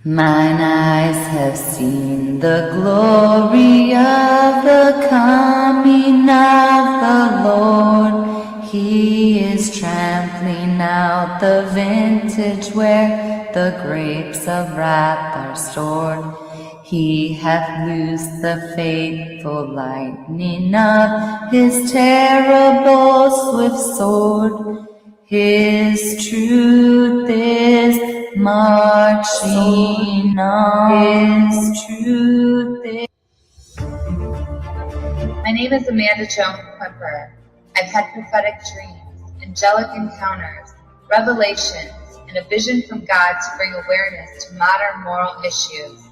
Mine eyes have seen the glory of the coming of the Lord. He is trampling out the vintage where the grapes of wrath are stored. He hath loosed the fateful lightning of his terrible swift sword. His truth is marching on. His truth is. My name is Amanda Joan Quimper. I've had prophetic dreams, angelic encounters, revelations, and a vision from God to bring awareness to modern moral issues.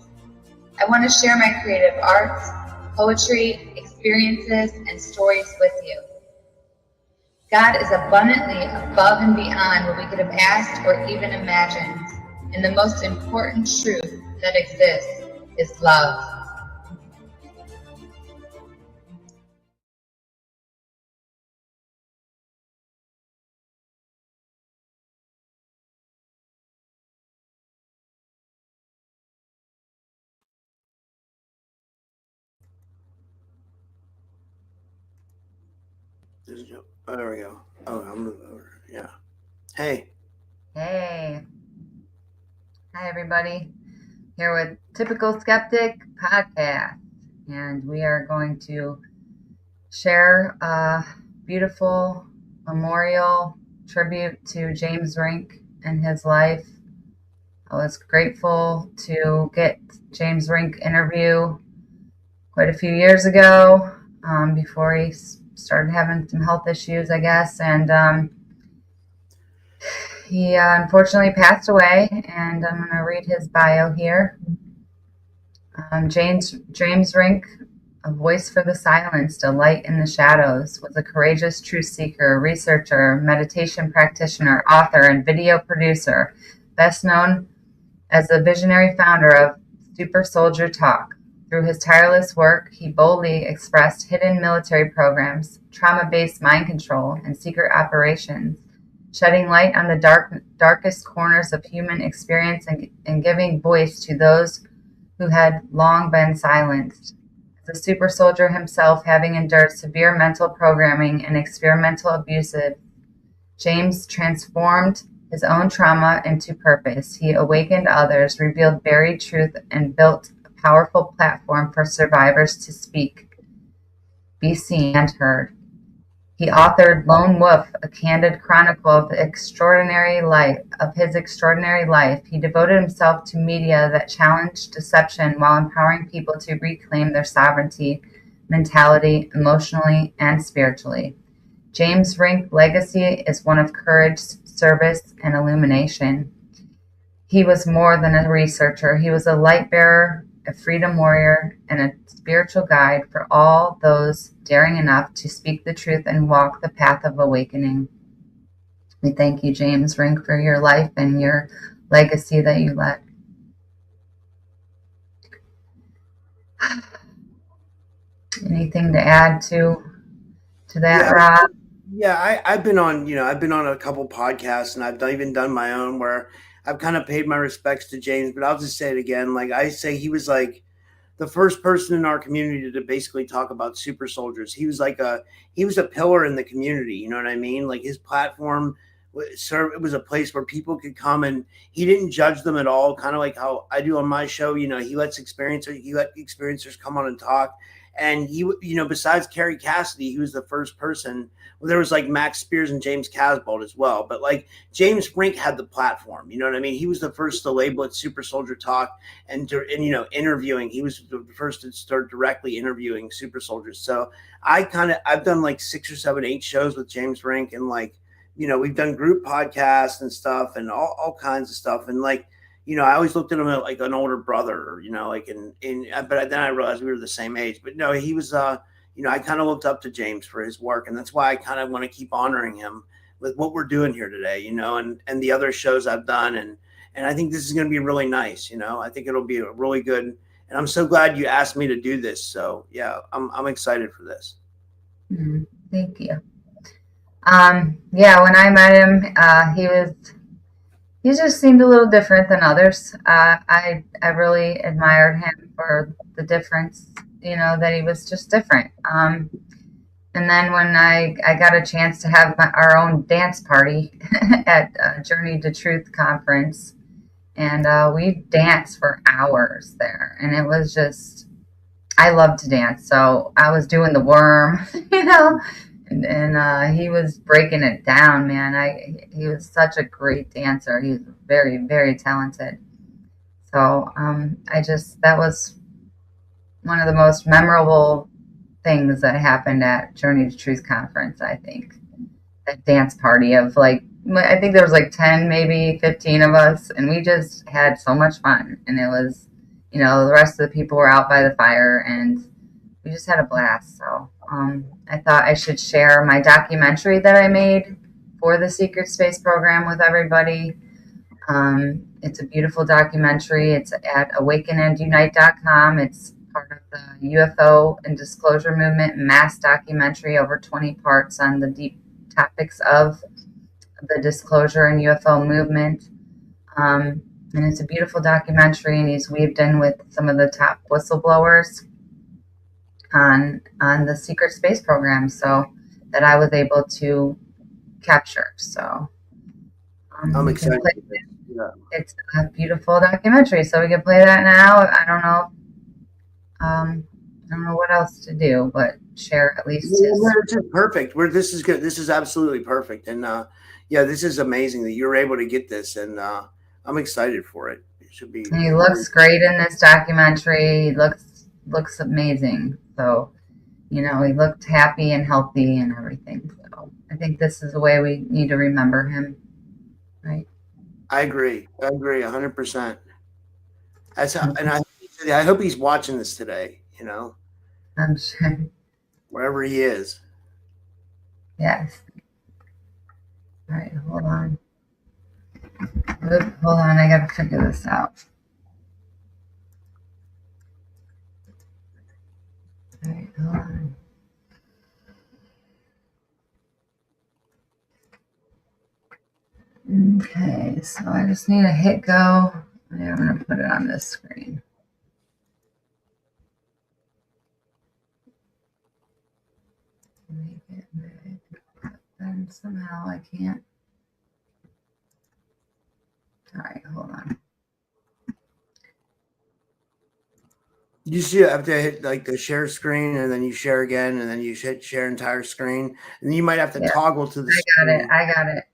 I want to share my creative arts, poetry, experiences, and stories with you. God is abundantly above and beyond what we could have asked or even imagined. And the most important truth that exists is love. Oh, there we go. Oh, I'll move over. Yeah. Hey. Hey. Hi, everybody. Here with Typical Skeptic podcast. And we are going to share a beautiful memorial tribute to James Rink and his life. I was grateful to get James Rink interview quite a few years ago, before he started having some health issues, I guess, and he unfortunately passed away, and I'm going to read his bio here. James Rink, a voice for the silenced, a light in the shadows, was a courageous truth seeker, researcher, meditation practitioner, author, and video producer, best known as the visionary founder of Super Soldier Talk. Through his tireless work, he boldly expressed hidden military programs, trauma-based mind control, and secret operations, shedding light on the darkest corners of human experience and giving voice to those who had long been silenced. As a super soldier himself, having endured severe mental programming and experimental abusive, James transformed his own trauma into purpose. He awakened others, revealed buried truth, and built a powerful platform for survivors to speak, be seen, and heard. He authored Lone Wolf, a candid chronicle of his extraordinary life. He devoted himself to media that challenged deception while empowering people to reclaim their sovereignty, mentality, emotionally, and spiritually. James Rink's legacy is one of courage, service, and illumination. He was more than a researcher. He was a light bearer, a freedom warrior, and a spiritual guide for all those daring enough to speak the truth and walk the path of awakening. We thank you, James Rink, for your life and your legacy that you left. Anything to add to that, Rob? Yeah, I've been on a couple podcasts, and I've even done my own where I've kind of paid my respects to James, but I'll just say it again. Like I say, he was like the first person in our community to basically talk about super soldiers. He was a pillar in the community. You know what I mean? Like his platform it was a place where people could come, and he didn't judge them at all. Kind of like how I do on my show. You know, he let experiencers come on and talk. And he, besides Carrie Cassidy, he was the first person. Well, there was like Max Spears and James Casbolt as well. But like James Rink had the platform. You know what I mean? He was the first to label it Super Soldier Talk and interviewing. He was the first to start directly interviewing super soldiers. So I've done like 6 or 7, 8 shows with James Rink, and like, we've done group podcasts and stuff and all kinds of stuff. And like, I always looked at him like an older brother, but then I realized we were the same age. But no, he was, I kind of looked up to James for his work, and that's why I kind of want to keep honoring him with what we're doing here today, and the other shows I've done. And I think this is going to be really nice. I think it'll be a really good, and I'm so glad you asked me to do this. So yeah, I'm excited for this. Thank you. When I met him, he was he just seemed a little different than others. I really admired him for the difference, that he was just different. And then when I got a chance to have our own dance party at Journey to Truth conference, and we danced for hours there, and it was just, I love to dance, so I was doing the worm, and he was breaking it down, man. He was such a great dancer. He's very, very talented. So that was one of the most memorable things that happened at Journey to Truth conference, I think. That dance party of I think there was 10, maybe 15 of us, and we just had so much fun. And it was, the rest of the people were out by the fire, and we just had a blast. So I thought I should share my documentary that I made for the Secret Space program with everybody. It's a beautiful documentary. It's at awakenandunite.com. It's part of the UFO and Disclosure Movement mass documentary, over 20 parts on the deep topics of the disclosure and UFO movement. And it's a beautiful documentary, and he's weaved in with some of the top whistleblowers on the secret space program, so that I was able to capture. So I'm excited. It's a beautiful documentary, so we can play that now. I don't know what else to do, but share at least. This is perfect. This is good. This is absolutely perfect, and this is amazing that you're able to get this, and I'm excited for it. It should be. He looks great in this documentary. He looks amazing. So, he looked happy and healthy and everything. So I think this is the way we need to remember him, right? I agree 100%. And I hope he's watching this today, I'm sure. Wherever he is. Yes. All right, hold on. Hold on, I gotta figure this out. All right, hold on. Okay, so I just need to hit go. I'm gonna put it on this screen. Make it big, but then somehow I can't. All right, hold on. You see, you have to hit the share screen, and then you share again, and then you hit share entire screen, and then you might have to toggle to the screen. I got it.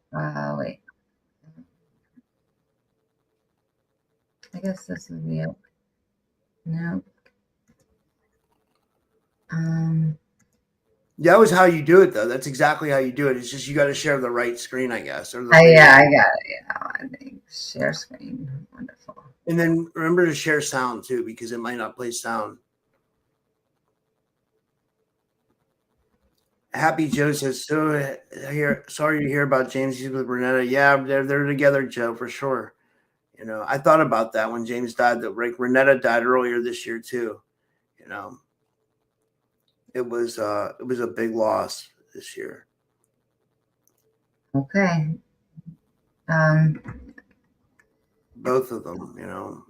Wait. I guess this would be it. Nope. That was how you do it, though. That's exactly how you do it. It's just you got to share the right screen, I guess. I got it. I think share screen. Wonderful. And then remember to share sound too, because it might not play sound. Happy Joe says, sorry to hear about James with Renetta. Yeah, they're together, Joe, for sure. I thought about that when James died. That Renetta died earlier this year too. It was a big loss this year. Okay. Both of them,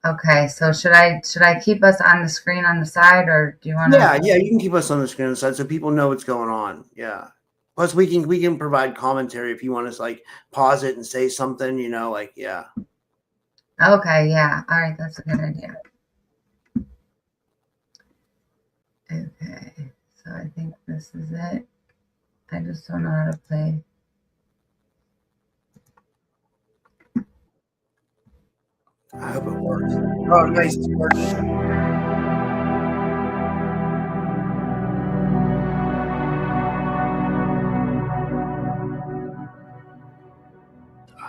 Okay, so should I keep us on the screen on the side, or do you want to? Yeah, you can keep us on the screen on the side so people know what's going on. Yeah. Plus, we can provide commentary if you want us pause it and say something. Yeah. Okay. Yeah. All right. That's a good idea. Okay. So I think this is it. I just don't know how to play. I hope it works. Oh, nice. It's working.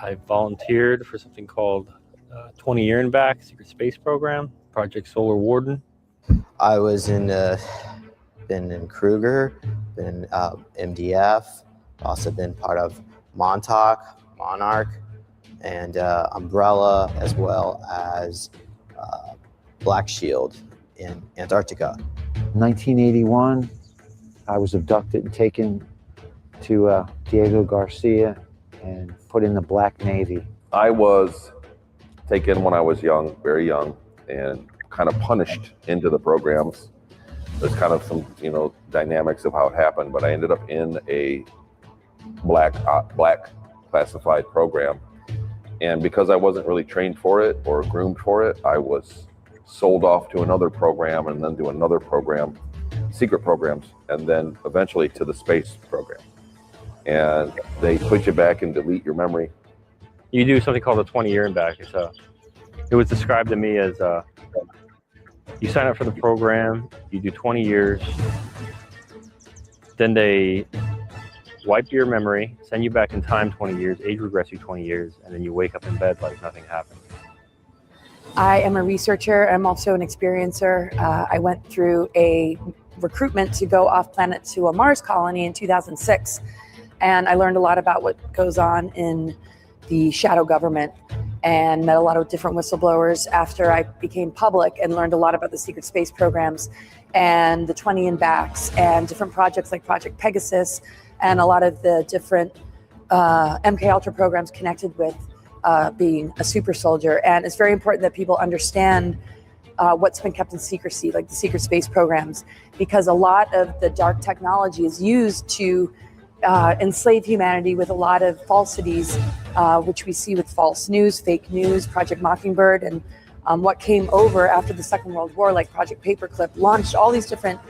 I volunteered for something called 20 Year and Back Secret Space Program, Project Solar Warden. I was been in Kruger, been MDF, also been part of Montauk, Monarch, and Umbrella, as well as Black Shield in Antarctica. 1981, I was abducted and taken to Diego Garcia and put in the Black Navy? I was taken when I was young, very young, and kind of punished into the programs. There's kind of some, dynamics of how it happened, but I ended up in a black classified program. And because I wasn't really trained for it or groomed for it, I was sold off to another program and then to another program, secret programs, and then eventually to the space program. And they put you back and delete your memory. You do something called a 20-year and back. It was described to me as you sign up for the program, you do 20 years, then they wipe your memory, send you back in time 20 years, age regress you 20 years, and then you wake up in bed like nothing happened. I am a researcher. I'm also an experiencer. I went through a recruitment to go off planet to a Mars colony in 2006. And I learned a lot about what goes on in the shadow government and met a lot of different whistleblowers after I became public and learned a lot about the secret space programs and the 20 and backs and different projects like Project Pegasus and a lot of the different MK Ultra programs connected with being a super soldier. And it's very important that people understand what's been kept in secrecy, like the secret space programs, because a lot of the dark technology is used to enslave humanity with a lot of falsities, which we see with false news, fake news, Project Mockingbird, and what came over after the Second World War, like Project Paperclip, launched all these different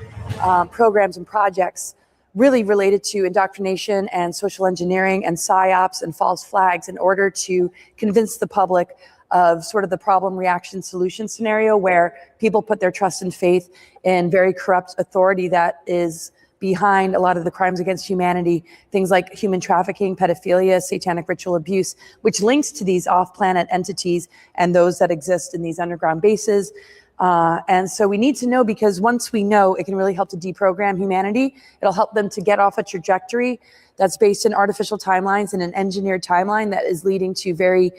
programs and projects really related to indoctrination and social engineering and psyops and false flags in order to convince the public of sort of the problem, reaction, solution scenario where people put their trust and faith in very corrupt authority that is behind a lot of the crimes against humanity, things like human trafficking, pedophilia, satanic ritual abuse, which links to these off-planet entities and those that exist in these underground bases. And so we need to know, because once we know, it can really help to deprogram humanity. It'll help them to get off a trajectory that's based in artificial timelines and an engineered timeline that is leading to very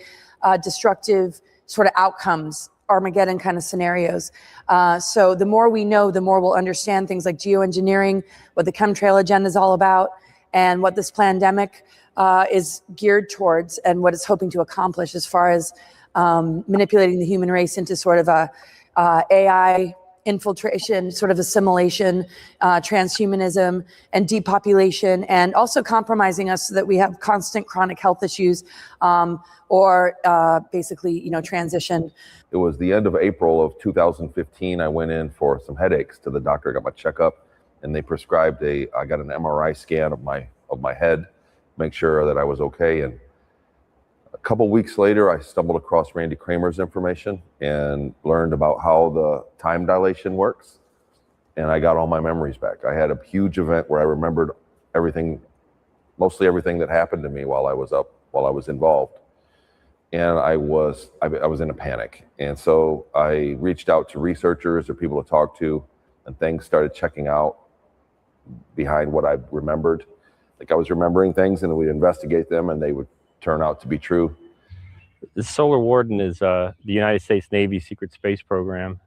destructive sort of outcomes, Armageddon kind of scenarios. So the more we know, the more we'll understand things like geoengineering, what the chemtrail agenda is all about, and what this pandemic is geared towards and what it's hoping to accomplish as far as manipulating the human race into sort of a AI infiltration, sort of assimilation, transhumanism, and depopulation, and also compromising us so that we have constant chronic health issues or basically, transition. It was the end of April of 2015. I went in for some headaches to the doctor. I got my checkup, and they prescribed I got an MRI scan of my head, make sure that I was okay. And a couple weeks later, I stumbled across Randy Kramer's information and learned about how the time dilation works. And I got all my memories back. I had a huge event where I remembered everything, mostly everything that happened to me while I was involved. And I was in a panic. And so I reached out to researchers or people to talk to, and things started checking out behind what I remembered. Like I was remembering things, and we'd investigate them, and they would turn out to be true. The Solar Warden is the United States Navy secret space program.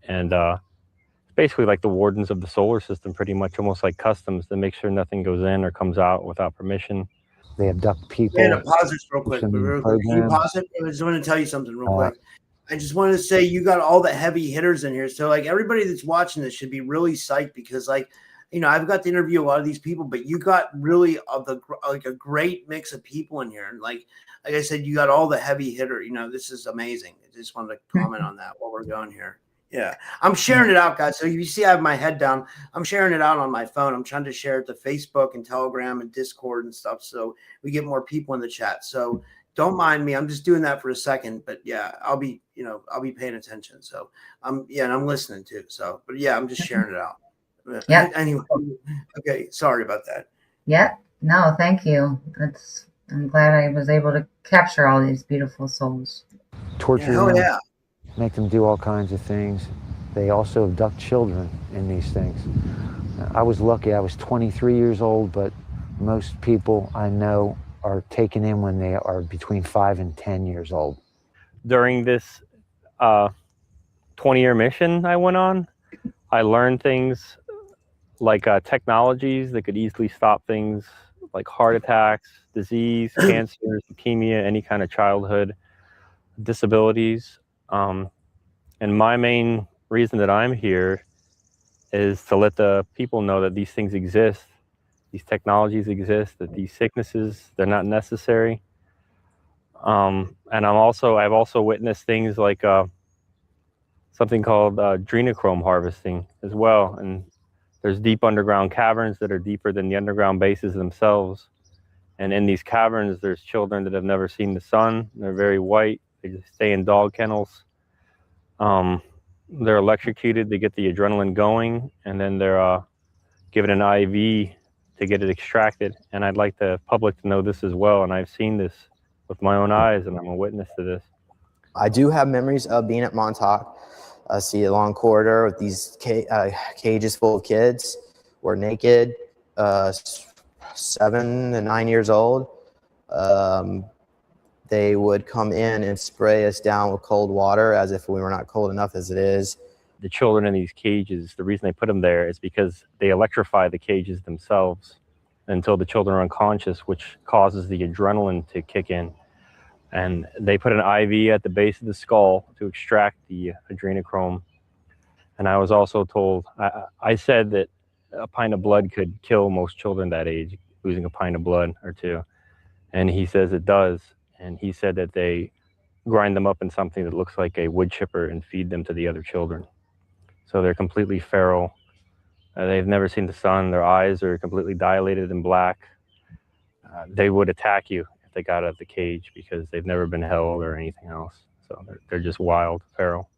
And it's basically like the wardens of the solar system, pretty much, almost like customs, to make sure nothing goes in or comes out without permission. They abduct people. Yeah, pause this real quick. Can you pause it? I just want to tell you something real quick. I just wanted to say you got all the heavy hitters in here. So like everybody that's watching this should be really psyched, because like, I've got to interview a lot of these people, but you got really a great mix of people in here. And like I said, you got all the heavy hitter. This is amazing. I just wanted to comment on that while we're going here. Yeah, I'm sharing it out, guys. So you see I have my head down. I'm sharing it out on my phone. I'm trying to share it to Facebook and Telegram and Discord and stuff, so we get more people in the chat. So don't mind me. I'm just doing that for a second, but yeah, I'll be paying attention. So and I'm listening too. So, but yeah, I'm just sharing it out. Yeah. Anyway, okay. Sorry about that. Yeah. No, thank you. I'm glad I was able to capture all these beautiful souls. Torture them. Yeah. Make them do all kinds of things. They also abduct children in these things. I was lucky. I was 23 years old, but most people I know are taken in when they are between 5 and 10 years old. During this 20-year mission I went on, I learned things like technologies that could easily stop things like heart attacks, disease, cancer, leukemia, any kind of childhood disabilities. And my main reason that I'm here is to let the people know that these things exist, these technologies exist, that these sicknesses, they're not necessary. And I've also witnessed things like something called adrenochrome harvesting as well. And there's deep underground caverns that are deeper than the underground bases themselves. And in these caverns, there's children that have never seen the sun. They're very white. They just stay in dog kennels. They're electrocuted. They get the adrenaline going, and then they're given an IV to get it extracted. And I'd like the public to know this as well. And I've seen this with my own eyes, and I'm a witness to this. I do have memories of being at Montauk. I see a long corridor with these cages full of kids. We're naked, 7 to 9 years old. They would come in and spray us down with cold water as if we were not cold enough as it is. The children in these cages, the reason they put them there is because they electrify the cages themselves until the children are unconscious, which causes the adrenaline to kick in. And they put an IV at the base of the skull to extract the adrenochrome. And I was also told, I said that a pint of blood could kill most children that age, losing a pint of blood or two. And he says it does. And he said that they grind them up in something that looks like a wood chipper and feed them to the other children. So they're completely feral. They've never seen the sun. Their eyes are completely dilated and black. They would attack you if they got out of the cage because they've never been held or anything else. So they're just wild, feral.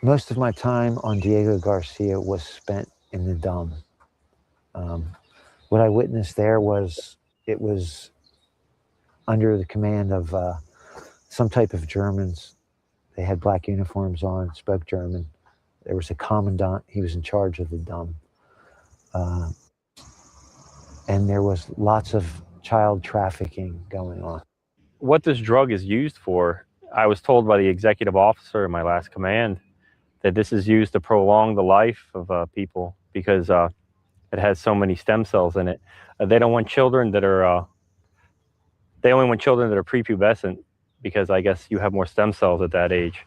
Most of my time on Diego Garcia was spent in the dump. What I witnessed there was, it was under the command of some type of Germans. They had black uniforms on, spoke German. There was a commandant, he was in charge of the dump. And there was lots of child trafficking going on. What this drug is used for, I was told by the executive officer in my last command that this is used to prolong the life of people because it has so many stem cells in it. They don't want children that are, they only want children that are prepubescent because I guess you have more stem cells at that age.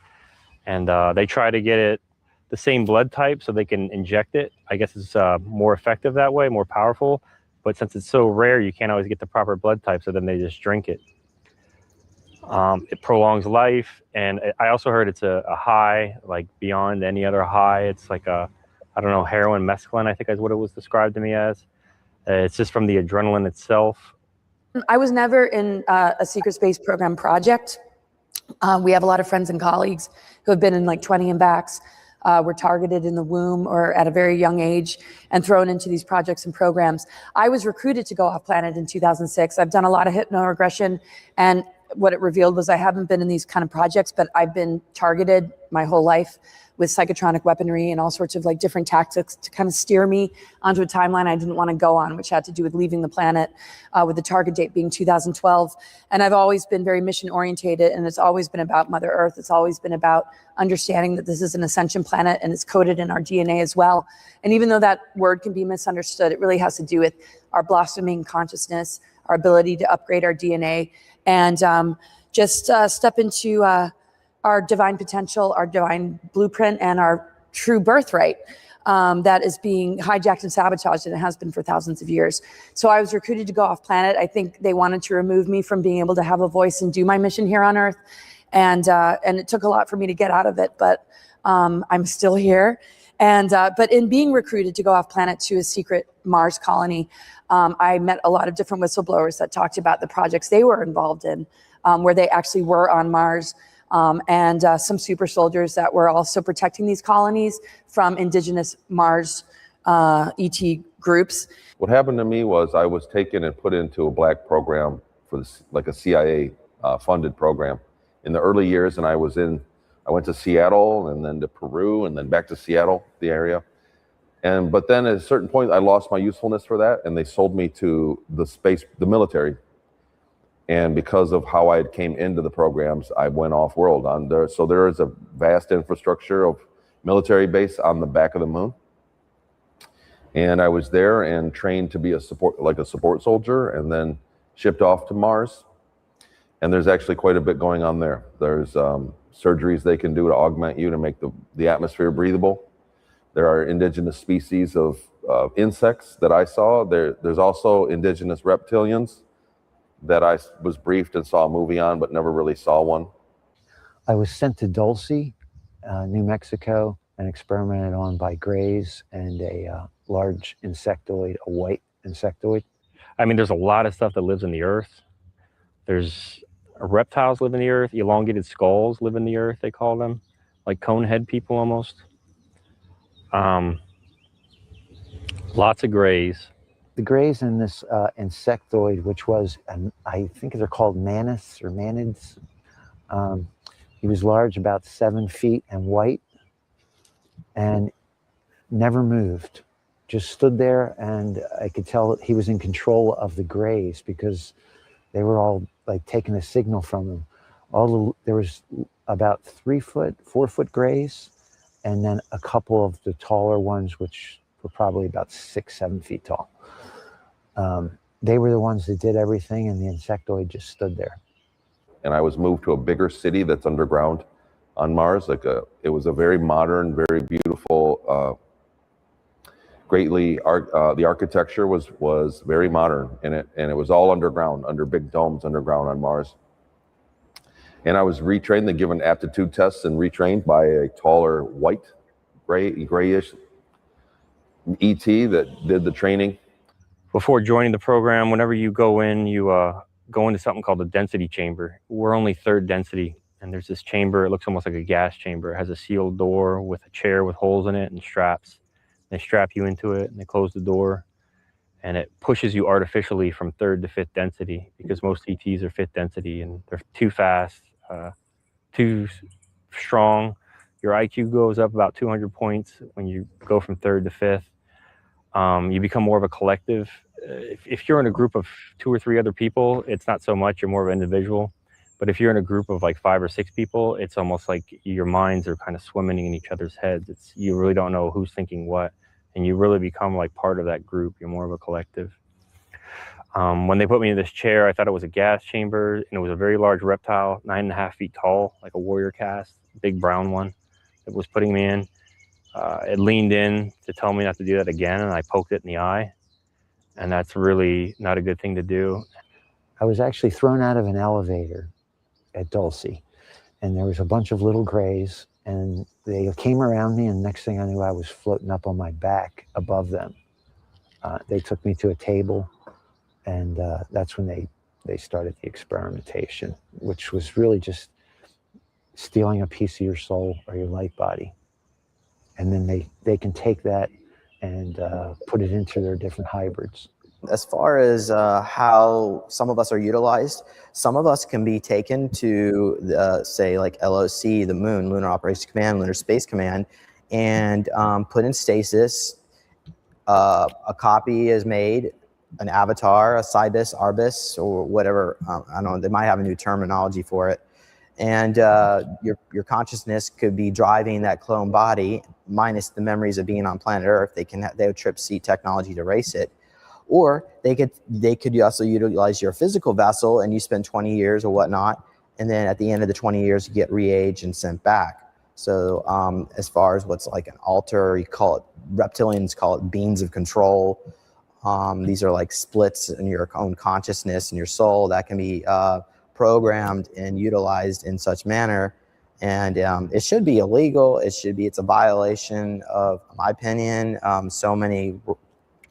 And they try to get it the same blood type so they can inject it. I guess it's more effective that way, more powerful. But since it's so rare, you can't always get the proper blood type, so then they just drink it. It prolongs life, and I also heard it's a high, like beyond any other high. It's like a, I don't know, heroin mescaline, I think is what it was described to me as. It's just from the adrenaline itself. I was never in a secret space program project. We have a lot of friends and colleagues who have been in like 20 and backs, were targeted in the womb or at a very young age and thrown into these projects and programs. I was recruited to go off planet in 2006. I've done a lot of hypnoregression, and what it revealed was I haven't been in these kind of projects, but I've been targeted my whole life with psychotronic weaponry and all sorts of like different tactics to kind of steer me onto a timeline I didn't want to go on, which had to do with leaving the planet, with the target date being 2012. And I've always been very mission orientated, and it's always been about Mother Earth. It's always been about understanding that this is an ascension planet and it's coded in our DNA as well. And even though that word can be misunderstood, it really has to do with our blossoming consciousness, our ability to upgrade our DNA, and just step into our divine potential, our divine blueprint, and our true birthright that is being hijacked and sabotaged, and it has been for thousands of years. So I was recruited to go off planet. I think they wanted to remove me from being able to have a voice and do my mission here on Earth. And it took a lot for me to get out of it, but I'm still here. And but in being recruited to go off planet to a secret Mars colony, I met a lot of different whistleblowers that talked about the projects they were involved in, where they actually were on Mars, and some super soldiers that were also protecting these colonies from indigenous Mars ET groups. What happened to me was I was taken and put into a black program for this, like a CIA funded program in the early years, and I went to Seattle and then to Peru and then back to Seattle, the area. But then at a certain point, I lost my usefulness for that, and they sold me to the military. And because of how I came into the programs, I went off world on there. So there is a vast infrastructure of military base on the back of the moon. And I was there and trained to be a support soldier, and then shipped off to Mars. And there's actually quite a bit going on there. There's surgeries they can do to augment you to make the atmosphere breathable. There are indigenous species of insects that I saw. There's also indigenous reptilians that I was briefed and saw a movie on, but never really saw one. I was sent to Dulce, New Mexico, and experimented on by greys and a large insectoid, a white insectoid. I mean, there's a lot of stuff that lives in the earth. There's reptiles live in the earth. Elongated skulls live in the earth, they call them. Like cone head people almost. Lots of greys. The greys and this insectoid, which was, I think they're called manus or manids. He was large, about 7 feet, and white, and never moved. Just stood there, and I could tell he was in control of the greys because they were all like taking a signal from him. There was about 3 foot, 4 foot greys, and then a couple of the taller ones, which were probably about 6, 7 feet tall. They were the ones that did everything, and the insectoid just stood there. And I was moved to a bigger city that's underground on Mars. It was a very modern, very beautiful, the architecture was very modern, and it was all underground, under big domes underground on Mars. And I was retrained and given aptitude tests and retrained by a taller white, grayish ET that did the training. Before joining the program, whenever you go in, you go into something called the density chamber. We're only 3rd density, and there's this chamber. It looks almost like a gas chamber. It has a sealed door with a chair with holes in it and straps. They strap you into it, and they close the door, and it pushes you artificially from 3rd to 5th density, because most ETs are 5th density, and they're too fast, too strong. Your IQ goes up about 200 points when you go from 3rd to 5th. You become more of a collective. If you're in a group of 2 or 3 other people, it's not so much, you're more of an individual. But if you're in a group of like 5 or 6 people, it's almost like your minds are kind of swimming in each other's heads. You really don't know who's thinking what, and you really become like part of that group. You're more of a collective. When they put me in this chair, I thought it was a gas chamber, and it was a very large reptile, 9.5 feet tall, like a warrior cast, big brown one that was putting me in. It leaned in to tell me not to do that again, and I poked it in the eye, and that's really not a good thing to do. I was actually thrown out of an elevator at Dulce, and there was a bunch of little greys, and they came around me, and next thing I knew, I was floating up on my back above them. They took me to a table, and that's when they started the experimentation, which was really just stealing a piece of your soul or your light body. And then they can take that and put it into their different hybrids. As far as how some of us are utilized, some of us can be taken to, say, like LOC, the moon, Lunar Operations Command, Lunar Space Command, and put in stasis. A copy is made, an avatar, a Cybus, Arbus, or whatever. I don't know, they might have a new terminology for it. And your consciousness could be driving that clone body, minus the memories of being on planet Earth. They would trip C technology to erase it. Or they could also utilize your physical vessel, and you spend 20 years or whatnot, and then at the end of the 20 years, you get re-aged and sent back. So as far as what's like an altar, you call it, reptilians call it beams of control. These are like splits in your own consciousness and your soul that can be programmed and utilized in such manner. And it should be illegal. It's a violation of, in my opinion, so many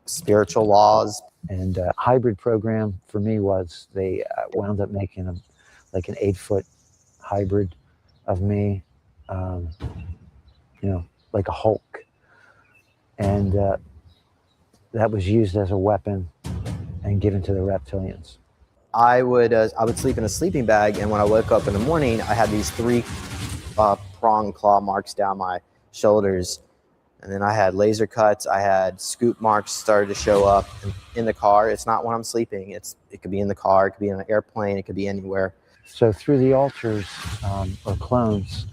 spiritual laws. And hybrid program for me was they wound up making like an 8-foot hybrid of me, like a Hulk. And that was used as a weapon and given to the reptilians. I would sleep in a sleeping bag, and when I woke up in the morning, I had these 3 prong claw marks down my shoulders. And then I had laser cuts. I had scoop marks started to show up in the car. It's not when I'm sleeping. It could be in the car. It could be in an airplane. It could be anywhere. So through the altars or clones,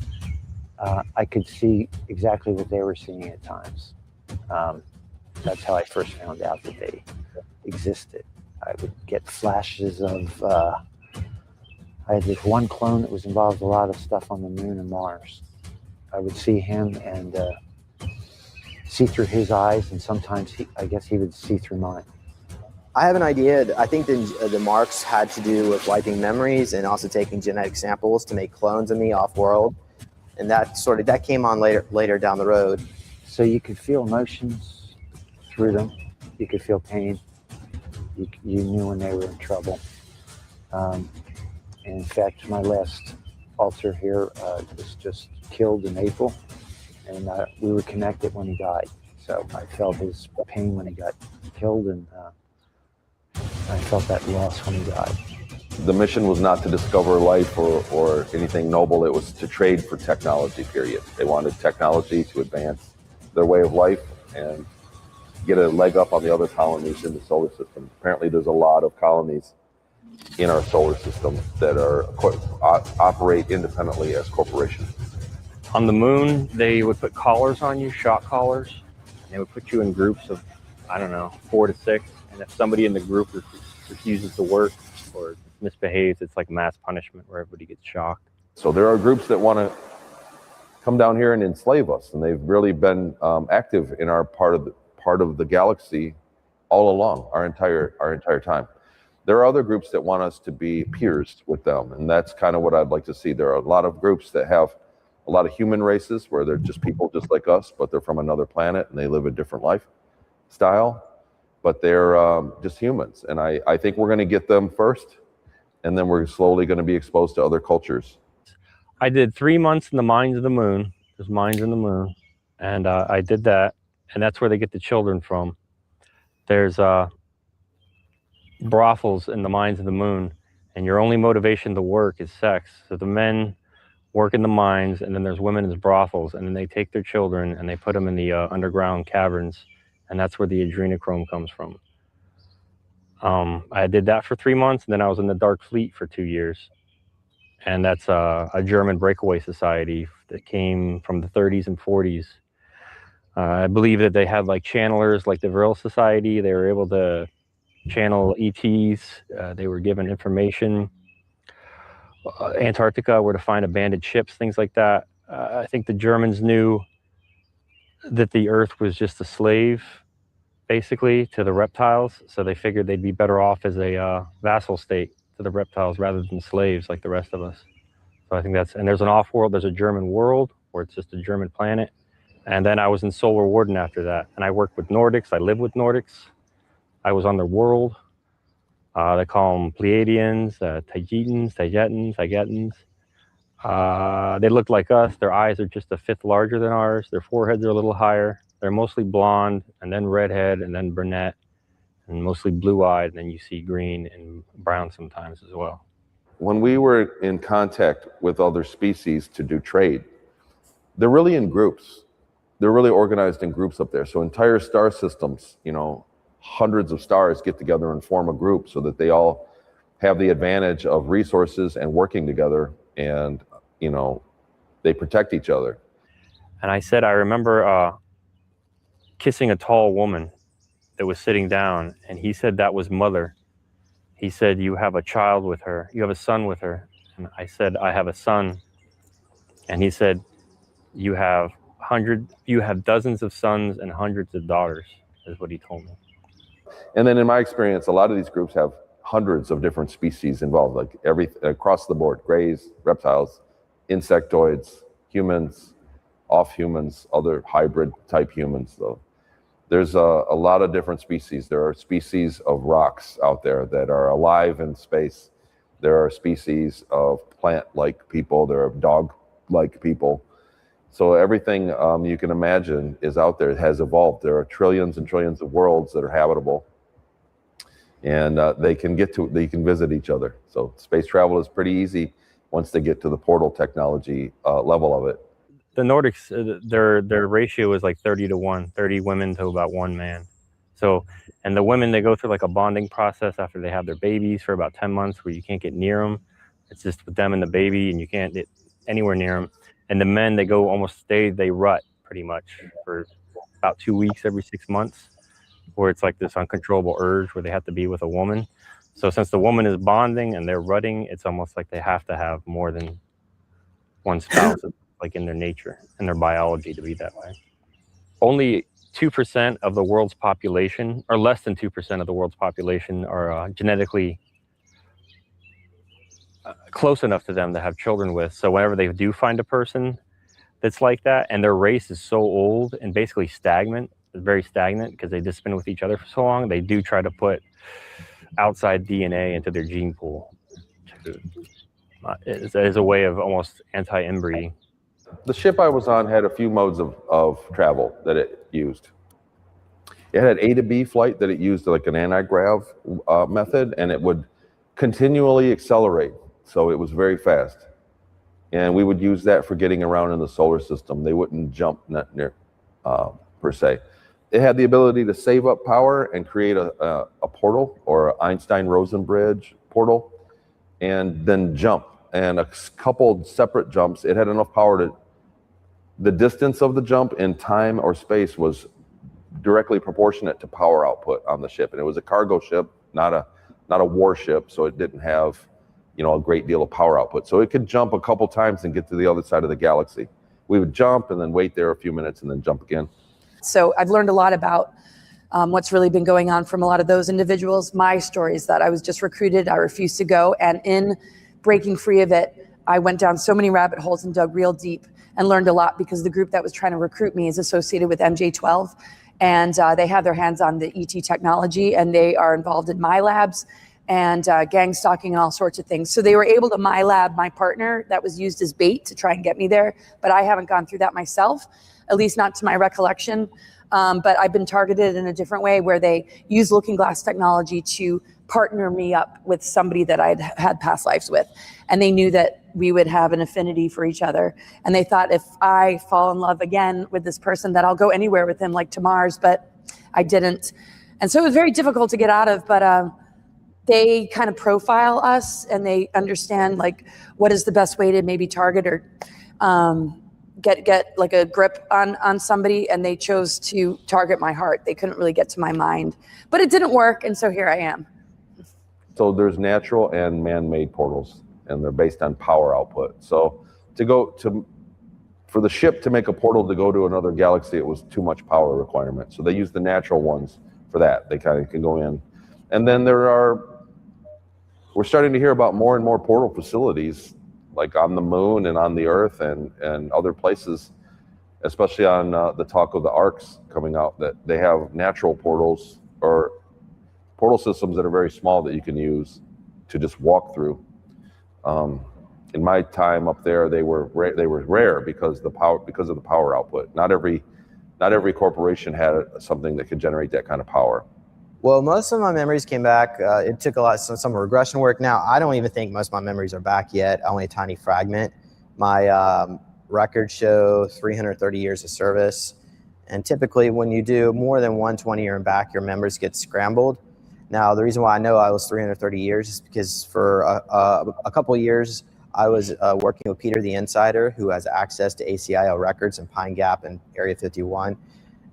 I could see exactly what they were seeing at times. That's how I first found out that they existed. I would get flashes of, I had this one clone that was involved with a lot of stuff on the moon and Mars. I would see him and see through his eyes, and sometimes I guess he would see through mine. I have an idea. I think the marks had to do with wiping memories and also taking genetic samples to make clones of me off-world, and that came on later down the road. So you could feel emotions through them. You could feel pain. You knew when they were in trouble. In fact, my last altar here was just killed in April, and we were connected when he died. So I felt his pain when he got killed, and I felt that loss when he died. The mission was not to discover life or anything noble. It was to trade for technology, period. They wanted technology to advance their way of life and get a leg up on the other colonies in the solar system. Apparently there's a lot of colonies in our solar system that operate independently as corporations. On the moon, they would put collars on you, shock collars. And they would put you in groups of, I don't know, 4 to 6. And if somebody in the group refuses to work or misbehaves, it's like mass punishment where everybody gets shocked. So there are groups that want to come down here and enslave us, and they've really been active in our part of the galaxy all along, our entire time. There are other groups that want us to be peers with them, and that's kind of what I'd like to see. There are a lot of groups that have a lot of human races where they're just people just like us, but they're from another planet and they live a different lifestyle, but they're just humans. And I think we're going to get them first, and then we're slowly going to be exposed to other cultures. I did 3 months in the mines of the moon. There's mines in the moon, and I did that, and that's where they get the children from. There's brothels in the mines of the moon, and your only motivation to work is sex. So the men work in the mines, and then there's women as brothels, and then they take their children and they put them in the underground caverns, and that's where the adrenochrome comes from. I did that for 3 months, and then I was in the Dark Fleet for 2 years, and that's a German breakaway society that came from the 30s and 40s. I believe that they had like channelers like the Vril Society. They were able to channel ETs. They were given information. Antarctica, where to find abandoned ships, things like that. I think the Germans knew that the Earth was just a slave, basically, to the reptiles. So they figured they'd be better off as a vassal state to the reptiles rather than slaves like the rest of us. So I think and there's an off-world, there's a German world where it's just a German planet. And then I was in Solar Warden after that. And I worked with Nordics. I lived with Nordics. I was on their world. They call them Pleiadians, Taygetans. They look like us. Their eyes are just a fifth larger than ours. Their foreheads are a little higher. They're mostly blonde, and then redhead, and then brunette, and mostly blue-eyed. And then you see green and brown sometimes as well. When we were in contact with other species to do trade, they're really in groups. They're really organized in groups up there. So entire star systems, hundreds of stars get together and form a group so that they all have the advantage of resources and working together, and they protect each other. And I said, I remember kissing a tall woman that was sitting down, and he said that was Mother. He said, you have a child with her, you have a son with her. And I said, I have a son. And he said, you have dozens of sons and hundreds of daughters, is what he told me. And then in my experience, a lot of these groups have hundreds of different species involved, like across the board: greys, reptiles, insectoids, humans, off-humans, other hybrid type humans. So there's a lot of different species. There are species of rocks out there that are alive in space. There are species of plant-like people. There are dog-like people. So everything you can imagine is out there. It has evolved. There are trillions and trillions of worlds that are habitable, and they can visit each other. So space travel is pretty easy once they get to the portal technology level of it. The Nordics, their ratio is like 30 to 1, 30 women to about 1 man. So, and the women, they go through like a bonding process after they have their babies for about 10 months where you can't get near them. It's just with them and the baby, and you can't get anywhere near them. And the men, they rut pretty much for about 2 weeks every 6 months. where it's like this uncontrollable urge where they have to be with a woman. So since the woman is bonding and they're rutting, it's almost like they have to have more than one spouse, like in their nature and their biology to be that way. Only 2% of the world's population, or less than 2% of the world's population, are genetically close enough to them to have children with. So whenever they do find a person that's like that, and their race is so old and basically stagnant, very stagnant because they've just been with each other for so long, they do try to put outside DNA into their gene pool as a way of almost anti-inbreeding. The ship I was on had a few modes of travel that it used. It had A to B flight that it used like an anti-grav method, and it would continually accelerate. So it was very fast. And we would use that for getting around in the solar system. They wouldn't jump near, per se. It had the ability to save up power and create a portal, or an Einstein-Rosen bridge portal, and then jump. And a couple separate jumps, it had enough power to, the distance of the jump in time or space was directly proportionate to power output on the ship. And it was a cargo ship, not a warship, so it didn't have, you know, a great deal of power output. So it could jump a couple times and get to the other side of the galaxy. We would jump and then wait there a few minutes and then jump again. So I've learned a lot about what's really been going on from a lot of those individuals. My story is that I was just recruited, I refused to go, and in breaking free of it, I went down so many rabbit holes and dug real deep and learned a lot, because the group that was trying to recruit me is associated with MJ12, and they have their hands on the ET technology, and they are involved in my labs and gang stalking and all sorts of things. So they were able to my lab my partner that was used as bait to try and get me there, but I haven't gone through that myself, at least not to my recollection. But I've been targeted in a different way, where they use looking glass technology to partner me up with somebody that I'd had past lives with. And they knew that we would have an affinity for each other. And they thought if I fall in love again with this person, that I'll go anywhere with him, like to Mars, but I didn't. And so it was very difficult to get out of, but they kind of profile us, and they understand like what is the best way to maybe target or get like a grip on somebody, and they chose to target my heart. They couldn't really get to my mind, but it didn't work, and so here I am. So there's natural and man-made portals, and they're based on power output. So for the ship to make a portal to go to another galaxy, it was too much power requirement. So they use the natural ones for that. They kind of can go in. And then we're starting to hear about more and more portal facilities, like on the moon and on the Earth and other places, especially on the talk of the arcs coming out, that they have natural portals or portal systems that are very small that you can use to just walk through. In my time up there, they were rare because of the power output. Not every corporation had something that could generate that kind of power. Well, most of my memories came back. It took some regression work. Now, I don't even think most of my memories are back yet, only a tiny fragment. My records show 330 years of service. And typically when you do more than 120 year and back, your memories get scrambled. Now, the reason why I know I was 330 years is because for a couple of years, I was working with Peter the Insider, who has access to ACIO records in Pine Gap and Area 51.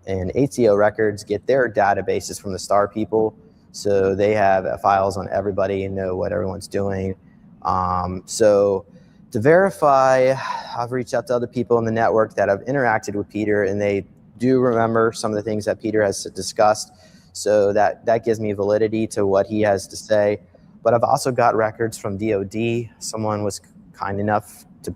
And ACIO records get their databases from the star people. So they have files on everybody and know what everyone's doing. So to verify, I've reached out to other people in the network that have interacted with Peter, and they do remember some of the things that Peter has discussed. So that gives me validity to what he has to say. But I've also got records from DOD. Someone was kind enough to,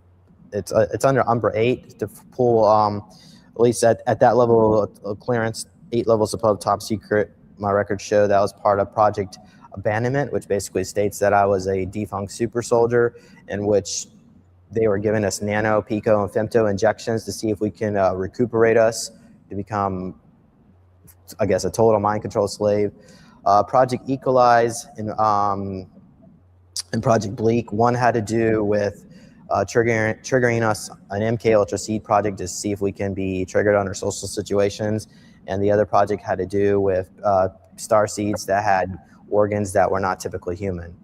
it's under Umbra 8, to pull, at least at that level of clearance, 8 levels above top secret. My records show that was part of Project Abandonment, which basically states that I was a defunct super soldier, in which they were giving us nano, pico, and femto injections to see if we can recuperate us to become, I guess, a total mind control slave. Project Equalize and Project Bleak, one had to do with triggering us an MK Ultra Seed project to see if we can be triggered under social situations, and the other project had to do with star seeds that had organs that were not typically human,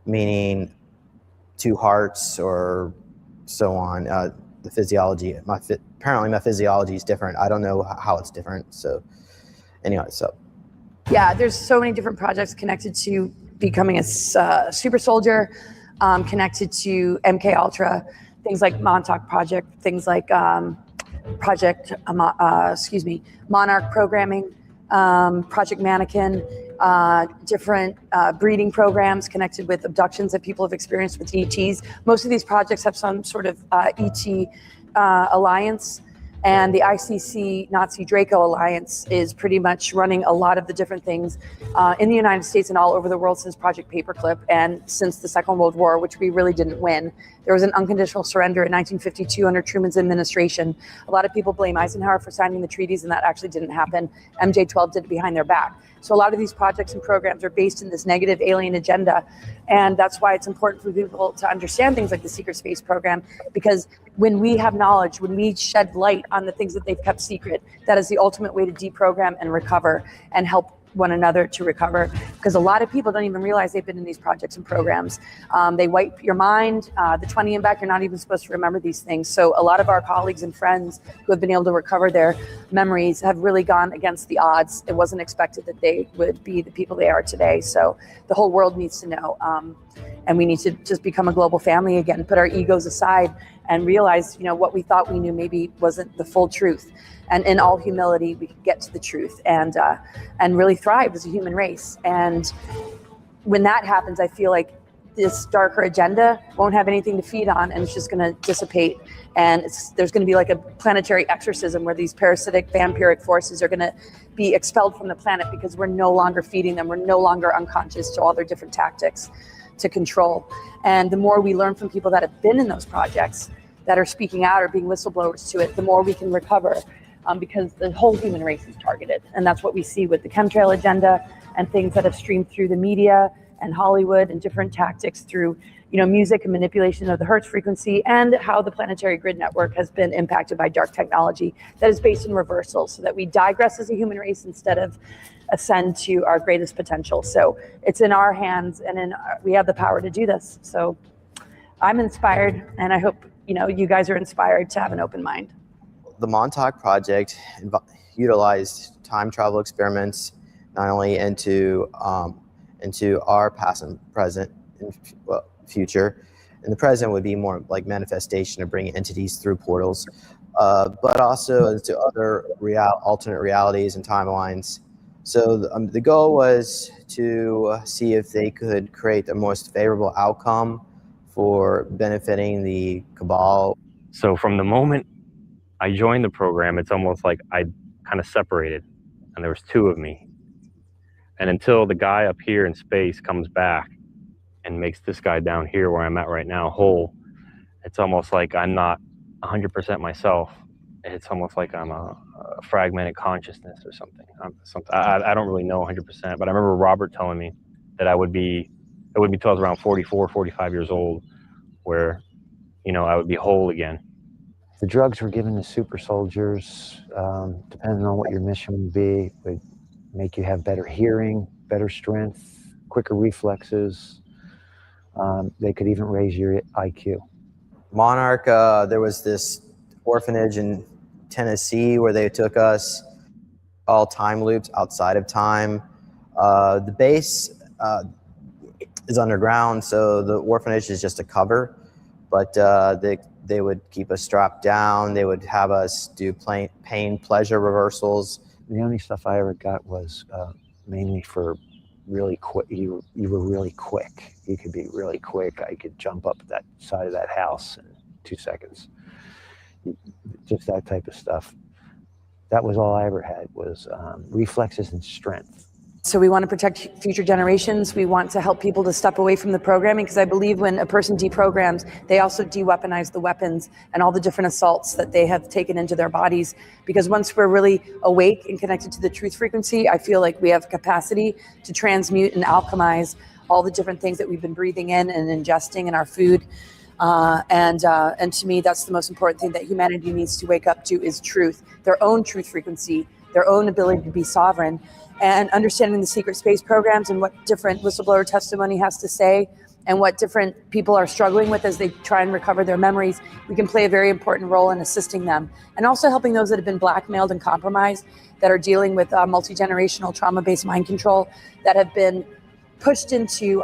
meaning 2 hearts or so on. the physiology. Apparently my physiology is different. I don't know how it's different. So anyway, so. Yeah, there's so many different projects connected to becoming a super soldier, connected to MK Ultra, things like Montauk Project, things like Monarch Programming, Project Mannequin, different breeding programs connected with abductions that people have experienced with ETs. Most of these projects have some sort of ET alliance. And the ICC Nazi Draco Alliance is pretty much running a lot of the different things in the United States and all over the world since Project Paperclip and since the Second World War, which we really didn't win. There was an unconditional surrender in 1952 under Truman's administration. A lot of people blame Eisenhower for signing the treaties, and that actually didn't happen. MJ-12 did it behind their back. So a lot of these projects and programs are based in this negative alien agenda. And that's why it's important for people to understand things like the secret space program, because when we have knowledge, when we shed light on the things that they've kept secret, that is the ultimate way to deprogram and recover and help one another to recover. Because a lot of people don't even realize they've been in these projects and programs. They wipe your mind, the 20 and back, you're not even supposed to remember these things. So a lot of our colleagues and friends who have been able to recover their memories have really gone against the odds. It wasn't expected that they would be the people they are today. So the whole world needs to know. And we need to just become a global family again, put our egos aside and realize, what we thought we knew maybe wasn't the full truth. And in all humility, we can get to the truth and really thrive as a human race. And when that happens, I feel like this darker agenda won't have anything to feed on, and it's just going to dissipate. And there's going to be like a planetary exorcism where these parasitic vampiric forces are going to be expelled from the planet because we're no longer feeding them. We're no longer unconscious to all their different tactics to control. And the more we learn from people that have been in those projects, that are speaking out or being whistleblowers to it, the more we can recover. Because the whole human race is targeted. And that's what we see with the chemtrail agenda and things that have streamed through the media and Hollywood and different tactics through, music and manipulation of the Hertz frequency, and how the planetary grid network has been impacted by dark technology that is based in reversal, so that we digress as a human race instead of ascend to our greatest potential. So it's in our hands, and we have the power to do this. So I'm inspired, and I hope, you guys are inspired to have an open mind. The Montauk Project utilized time travel experiments not only into our past and present and future. And the present would be more like manifestation of bringing entities through portals, but also into other alternate realities and timelines. So the goal was to see if they could create the most favorable outcome for benefiting the cabal. So from the moment I joined the program, it's almost like I kind of separated, and there was two of me. And until the guy up here in space comes back and makes this guy down here where I'm at right now whole, it's almost like I'm not 100% myself. It's almost like I'm a fragmented consciousness or something. I don't really know 100%, but I remember Robert telling me that it would be till I was around 44, 45 years old, where, I would be whole again. The drugs were given to super soldiers, depending on what your mission would be, would make you have better hearing, better strength, quicker reflexes. They could even raise your IQ. Monarch, there was this orphanage in Tennessee where they took us, all time loops outside of time. The base is underground, so the orphanage is just a cover, but they would keep us strapped down. They would have us do pain pleasure reversals. The only stuff I ever got was mainly for really quick. You were really quick. You could be really quick. I could jump up that side of that house in 2 seconds. Just that type of stuff. That was all I ever had, was reflexes and strength. So we want to protect future generations. We want to help people to step away from the programming, because I believe when a person deprograms, they also de-weaponize the weapons and all the different assaults that they have taken into their bodies. Because once we're really awake and connected to the truth frequency, I feel like we have capacity to transmute and alchemize all the different things that we've been breathing in and ingesting in our food. And to me, that's the most important thing that humanity needs to wake up to, is truth, their own truth frequency, their own ability to be sovereign, and understanding the secret space programs and what different whistleblower testimony has to say, and what different people are struggling with as they try and recover their memories, we can play a very important role in assisting them, and also helping those that have been blackmailed and compromised, that are dealing with multi-generational trauma-based mind control, that have been pushed into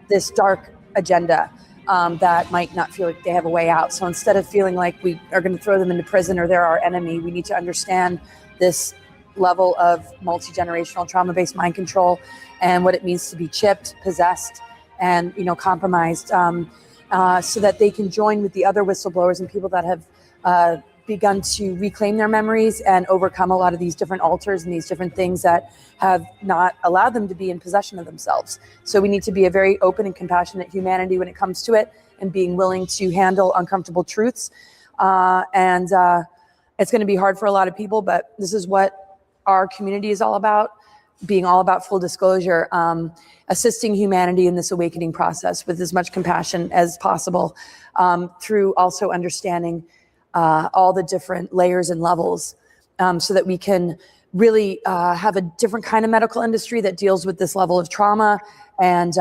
this dark agenda that might not feel like they have a way out. So instead of feeling like we are going to throw them into prison or they're our enemy, we need to understand this level of multi-generational trauma-based mind control and what it means to be chipped, possessed, and compromised, so that they can join with the other whistleblowers and people that have begun to reclaim their memories and overcome a lot of these different altars and these different things that have not allowed them to be in possession of themselves. So we need to be a very open and compassionate humanity when it comes to it, and being willing to handle uncomfortable truths. And it's going to be hard for a lot of people, but this is what our community is all about, being all about full disclosure, assisting humanity in this awakening process with as much compassion as possible, through also understanding all the different layers and levels, so that we can really have a different kind of medical industry that deals with this level of trauma and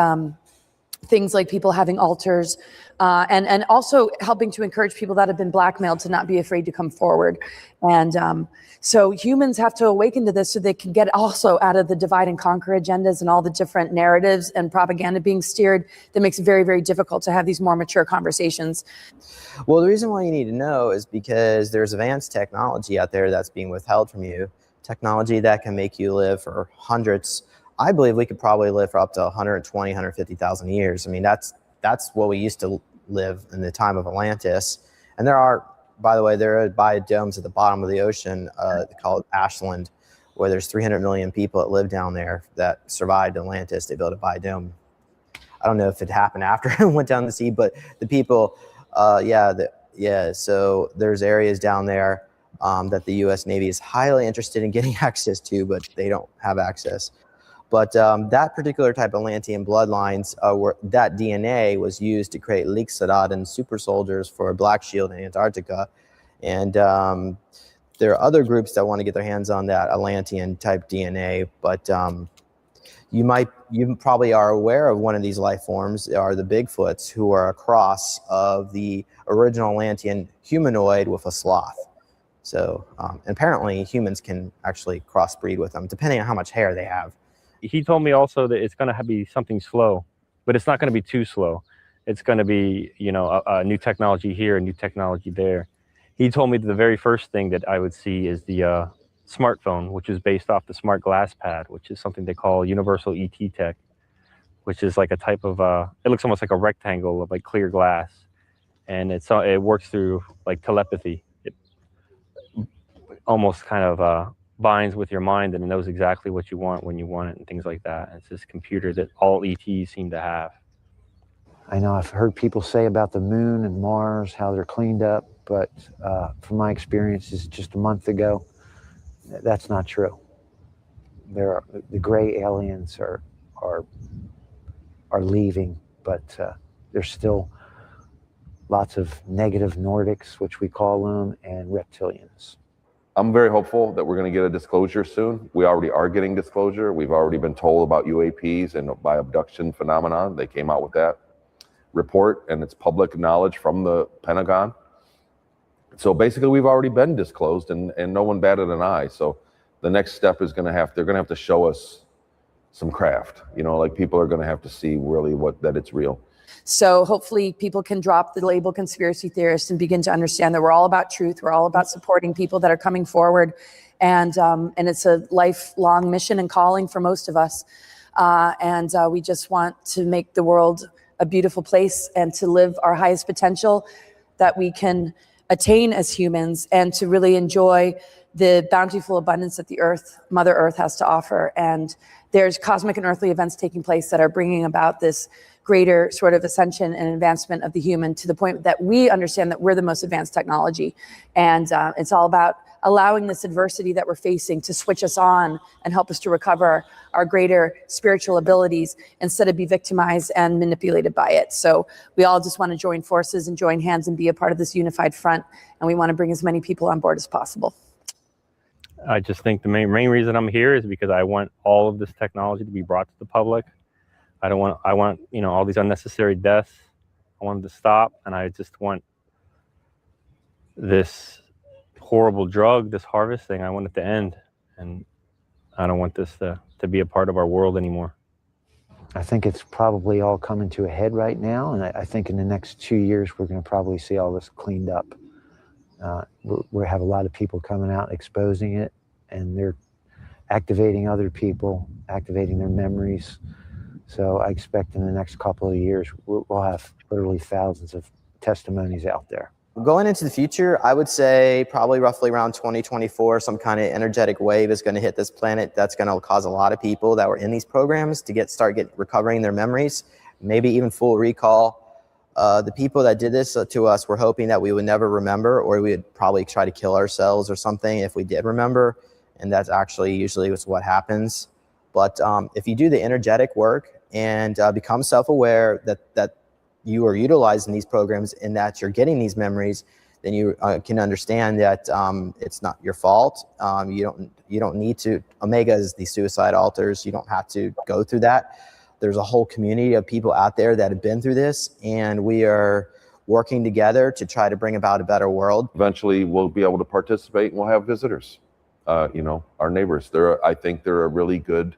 things like people having altars, and also helping to encourage people that have been blackmailed to not be afraid to come forward. And so humans have to awaken to this so they can get also out of the divide and conquer agendas and all the different narratives and propaganda being steered that makes it very, very difficult to have these more mature conversations. Well, the reason why you need to know is because there's advanced technology out there that's being withheld from you, technology that can make you live for hundreds. I believe we could probably live for up to 120, 150,000 years. I mean, that's what we used to live in the time of Atlantis. And there are, by the way, there are biodomes at the bottom of the ocean called Ashland, where there's 300 million people that live down there that survived Atlantis. They built a biodome. I don't know if it happened after it went down the sea, but the people, so there's areas down there that the U.S. Navy is highly interested in getting access to, but they don't have access. But that particular type of Atlantean bloodlines, that DNA was used to create Leak-Sadat and super soldiers for Black Shield in Antarctica. And there are other groups that want to get their hands on that Atlantean type DNA. But you probably are aware of one of these life forms are the Bigfoots, who are a cross of the original Atlantean humanoid with a sloth. So apparently humans can actually crossbreed with them, depending on how much hair they have. He told me also that it's going to be something slow, but it's not going to be too slow. It's going to be, a new technology here, a new technology there. He told me that the very first thing that I would see is the smartphone, which is based off the smart glass pad, which is something they call universal ET tech, which is like a type of, it looks almost like a rectangle of like clear glass. And it works through like telepathy. It almost kind of binds with your mind and it knows exactly what you want when you want it and things like that. It's this computer that all ETs seem to have. I know I've heard people say about the moon and Mars, how they're cleaned up, but from my experiences just a month ago, that's not true. The gray aliens are leaving, but there's still lots of negative Nordics, which we call them, and reptilians. I'm very hopeful that we're going to get a disclosure soon. We already are getting disclosure. We've already been told about UAPs and by abduction phenomenon. They came out with that report, and it's public knowledge from the Pentagon. So basically, we've already been disclosed, and no one batted an eye. So the next step is they're going to have to show us some craft. Like people are going to have to see really that it's real. So hopefully people can drop the label conspiracy theorist and begin to understand that we're all about truth. We're all about supporting people that are coming forward. And it's a lifelong mission and calling for most of us. And we just want to make the world a beautiful place and to live our highest potential that we can attain as humans, and to really enjoy the bountiful abundance that the Mother Earth has to offer. And there's cosmic and earthly events taking place that are bringing about this greater sort of ascension and advancement of the human, to the point that we understand that we're the most advanced technology. And it's all about allowing this adversity that we're facing to switch us on and help us to recover our greater spiritual abilities instead of be victimized and manipulated by it. So we all just want to join forces and join hands and be a part of this unified front. And we want to bring as many people on board as possible. I just think the main reason I'm here is because I want all of this technology to be brought to the public. I want, all these unnecessary deaths. I want them to stop. And I just want this horrible drug, this harvest thing, I want it to end. And I don't want this to be a part of our world anymore. I think it's probably all coming to a head right now, and I think in the next 2 years we're going to probably see all this cleaned up. We have a lot of people coming out exposing it, and they're activating other people, activating their memories. So I expect in the next couple of years we'll have literally thousands of testimonies out there. Going into the future, I would say probably roughly around 2024, some kind of energetic wave is going to hit this planet. That's going to cause a lot of people that were in these programs to start recovering their memories, maybe even full recall. The people that did this to us were hoping that we would never remember, or we would probably try to kill ourselves or something if we did remember. And that's actually usually what happens. But if you do the energetic work and become self-aware that you are utilizing these programs and that you're getting these memories, then you can understand that it's not your fault. You don't need to. Omega is the suicide altars. You don't have to go through that. There's a whole community of people out there that have been through this, and we are working together to try to bring about a better world. Eventually, we'll be able to participate, and we'll have visitors. Our neighbors. I think there are really good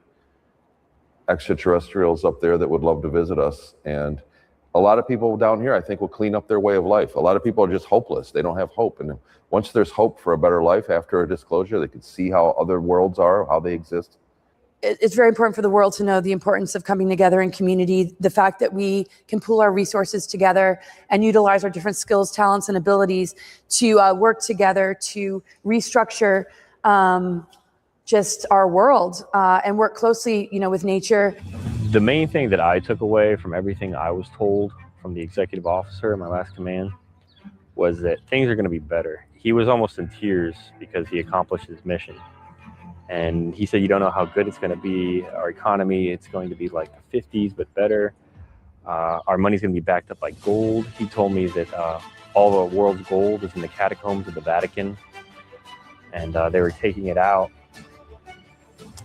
extraterrestrials up there that would love to visit us, and a lot of people down here, I think, will clean up their way of life. A lot of people are just hopeless. They don't have hope. And once there's hope for a better life after a disclosure, they can see how other worlds are, how they exist. It's very important for the world to know the importance of coming together in community, the fact that we can pool our resources together and utilize our different skills, talents, and abilities to work together to restructure just our world and work closely, with nature. The main thing that I took away from everything I was told from the executive officer in my last command was that things are going to be better. He was almost in tears because he accomplished his mission. And he said, you don't know how good it's going to be. Our economy, it's going to be like the 50s, but better. Our money's going to be backed up by gold. He told me that all the world's gold is in the catacombs of the Vatican. And they were taking it out.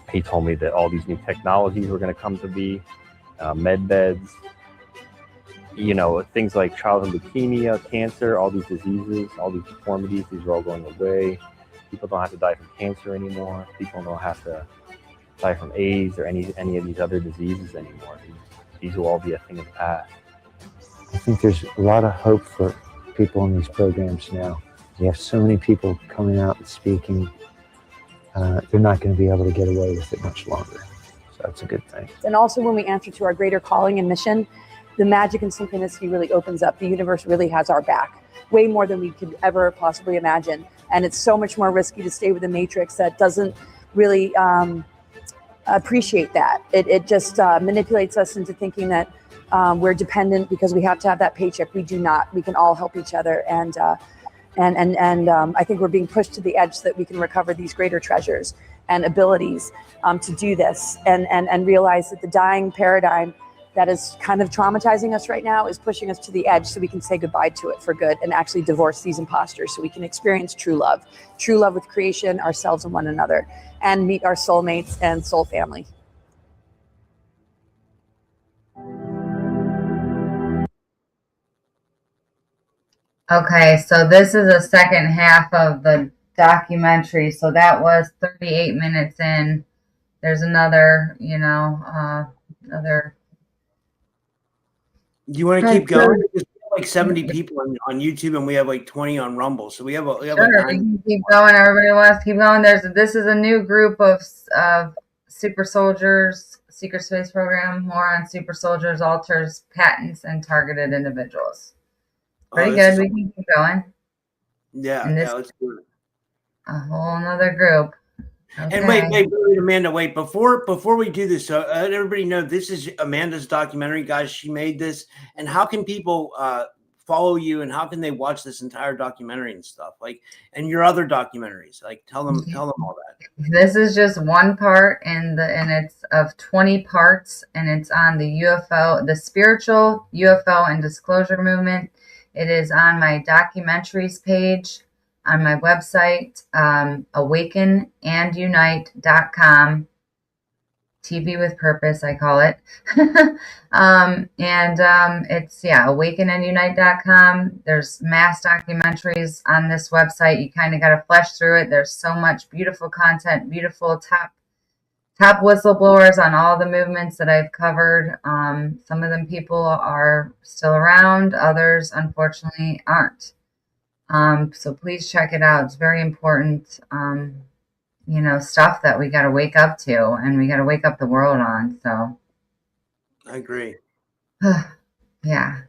He told me that all these new technologies were going to come to be, med beds, things like childhood leukemia, cancer, all these diseases, all these deformities, these are all going away. People don't have to die from cancer anymore. People don't have to die from AIDS or any of these other diseases anymore. These will all be a thing of the past. I think there's a lot of hope for people in these programs now. We have so many people coming out and speaking. They're not going to be able to get away with it much longer. So that's a good thing. And also when we answer to our greater calling and mission, the magic and synchronicity really opens up. The universe really has our back, way more than we could ever possibly imagine. And it's so much more risky to stay with a matrix that doesn't really appreciate that. It just manipulates us into thinking that we're dependent because we have to have that paycheck. We do not. We can all help each other. And I think we're being pushed to the edge so that we can recover these greater treasures and abilities to do this and realize that the dying paradigm that is kind of traumatizing us right now is pushing us to the edge so we can say goodbye to it for good and actually divorce these imposters so we can experience true love with creation, ourselves, and one another, and meet our soulmates and soul family. Okay, so this is the second half of the documentary. So that was 38 minutes in. There's another, another. You want to keep going? There's like 70 people on YouTube, and we have like 20 on Rumble. So we have Sure, like we can keep going. Everybody wants to keep going. This is a new group of super soldiers, secret space program. More on super soldiers, altars, patents, and targeted individuals. Pretty good. We can keep going. Yeah, let's do it. A whole nother group. Okay. And wait, Amanda, wait. Before we do this, so let everybody know this is Amanda's documentary, guys. She made this. And how can people follow you, and how can they watch this entire documentary and stuff? Like, and your other documentaries? Like, tell them all that. This is just one part, and it's of 20 parts, and it's on the UFO, the spiritual UFO and disclosure movement. It is on my documentaries page on my website, awakenandunite.com. TV with Purpose, I call it. It's, awakenandunite.com. There's mass documentaries on this website. You kind of got to flesh through it. There's so much beautiful content, beautiful top whistleblowers on all the movements that I've covered. Some of them people are still around, others unfortunately aren't. So please check it out. It's very important, stuff that we got to wake up to, and we got to wake up the world on. So I agree. yeah.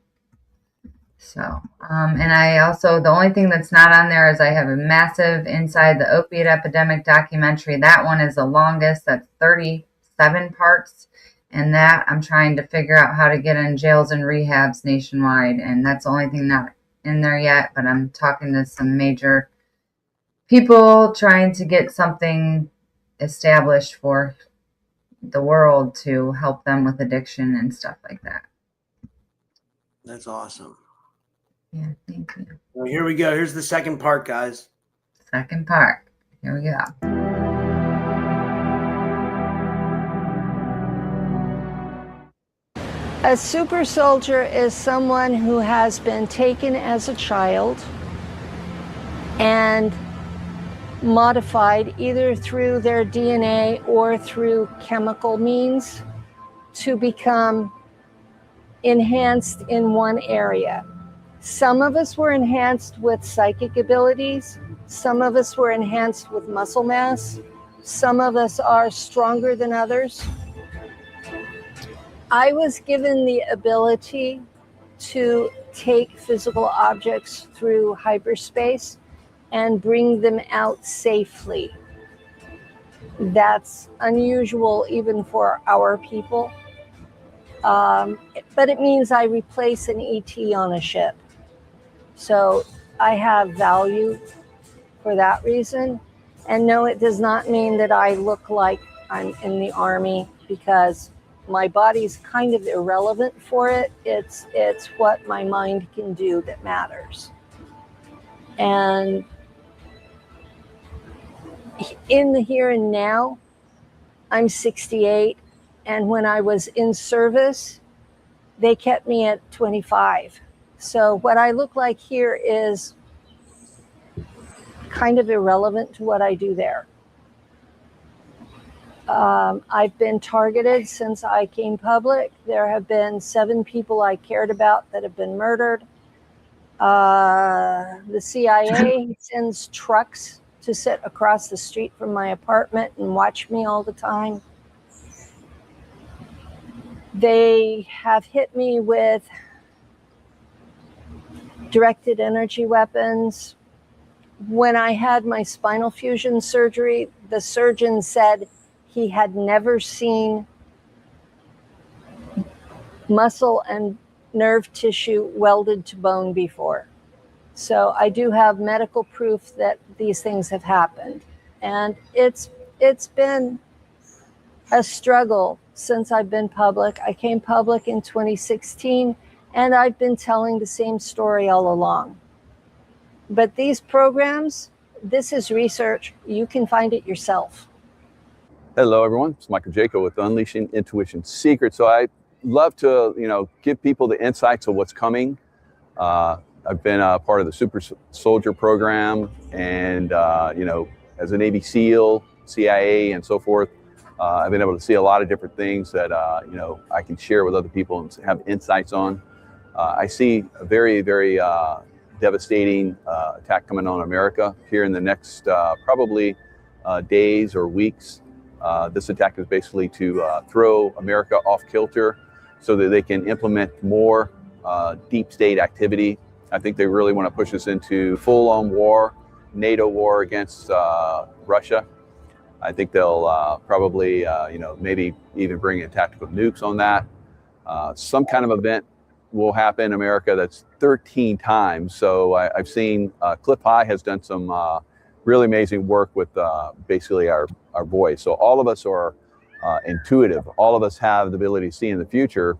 So, and I also, the only thing that's not on there is I have a massive Inside the Opiate Epidemic documentary. That one is the longest. That's 37 parts. And that I'm trying to figure out how to get in jails and rehabs nationwide. And that's the only thing not in there yet. But I'm talking to some major people trying to get something established for the world to help them with addiction and stuff like that. That's awesome. Yeah, thank you. Well, here we go. Here's the second part, guys. Second part. Here we go. A super soldier is someone who has been taken as a child and modified either through their DNA or through chemical means to become enhanced in one area. Some of us were enhanced with psychic abilities. Some of us were enhanced with muscle mass. Some of us are stronger than others. I was given the ability to take physical objects through hyperspace and bring them out safely. That's unusual even for our people. But it means I replace an ET on a ship. So I have value for that reason. And no, it does not mean that I look like I'm in the Army, because my body's kind of irrelevant for it. It's what my mind can do that matters. And in the here and now, I'm 68. And when I was in service, they kept me at 25. So what I look like here is kind of irrelevant to what I do there. I've been targeted since I came public. There have been 7 people I cared about that have been murdered. The CIA sends trucks to sit across the street from my apartment and watch me all the time. They have hit me with directed energy weapons. When I had my spinal fusion surgery, the surgeon said he had never seen muscle and nerve tissue welded to bone before. So I do have medical proof that these things have happened. And it's been a struggle since I've been public. I came public in 2016, and I've been telling the same story all along. But these programs, this is research. You can find it yourself. Hello, everyone. It's Michael Jaco with Unleashing Intuition Secrets. So I love to, give people the insights of what's coming. I've been a part of the Super Soldier program, and as a Navy SEAL, CIA, and so forth. I've been able to see a lot of different things that I can share with other people and have insights on. I see a very, very devastating attack coming on America here in the next probably days or weeks. This attack is basically to throw America off kilter so that they can implement more deep state activity. I think they really want to push us into full-on war, NATO war against Russia. I think they'll probably, maybe even bring in tactical nukes on that. Some kind of event will happen in America that's 13 times. So I've seen Cliff High has done some really amazing work with basically our voice. So all of us are intuitive. All of us have the ability to see in the future.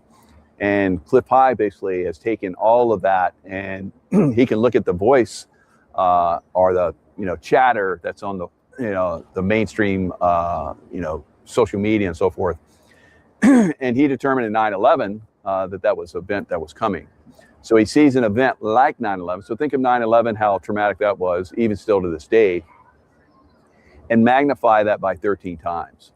And Cliff High basically has taken all of that, and he can look at the voice or the chatter that's on the the mainstream social media and so forth, and he determined in 9/11 that was an event that was coming. So he sees an event like 9/11. So think of 9/11, how traumatic that was, even still to this day, and magnify that by 13 times.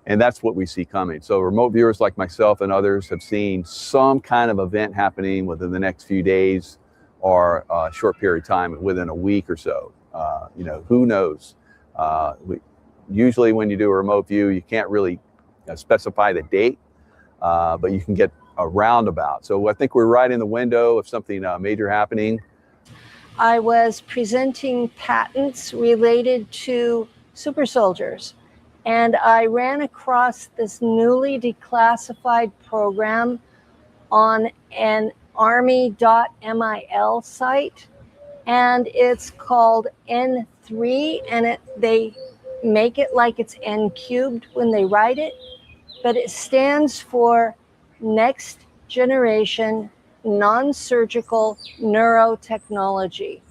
And that's what we see coming. So remote viewers like myself and others have seen some kind of event happening within the next few days or a short period of time, within a week or so. Who knows? Usually when you do a remote view, you can't really specify the date, but you can get a roundabout. So I think we're right in the window of something major happening. I was presenting patents related to super soldiers, and I ran across this newly declassified program on an army.mil site, and it's called N3, and they make it like it's N cubed when they write it, but it stands for Next Generation Non-Surgical Neurotechnology.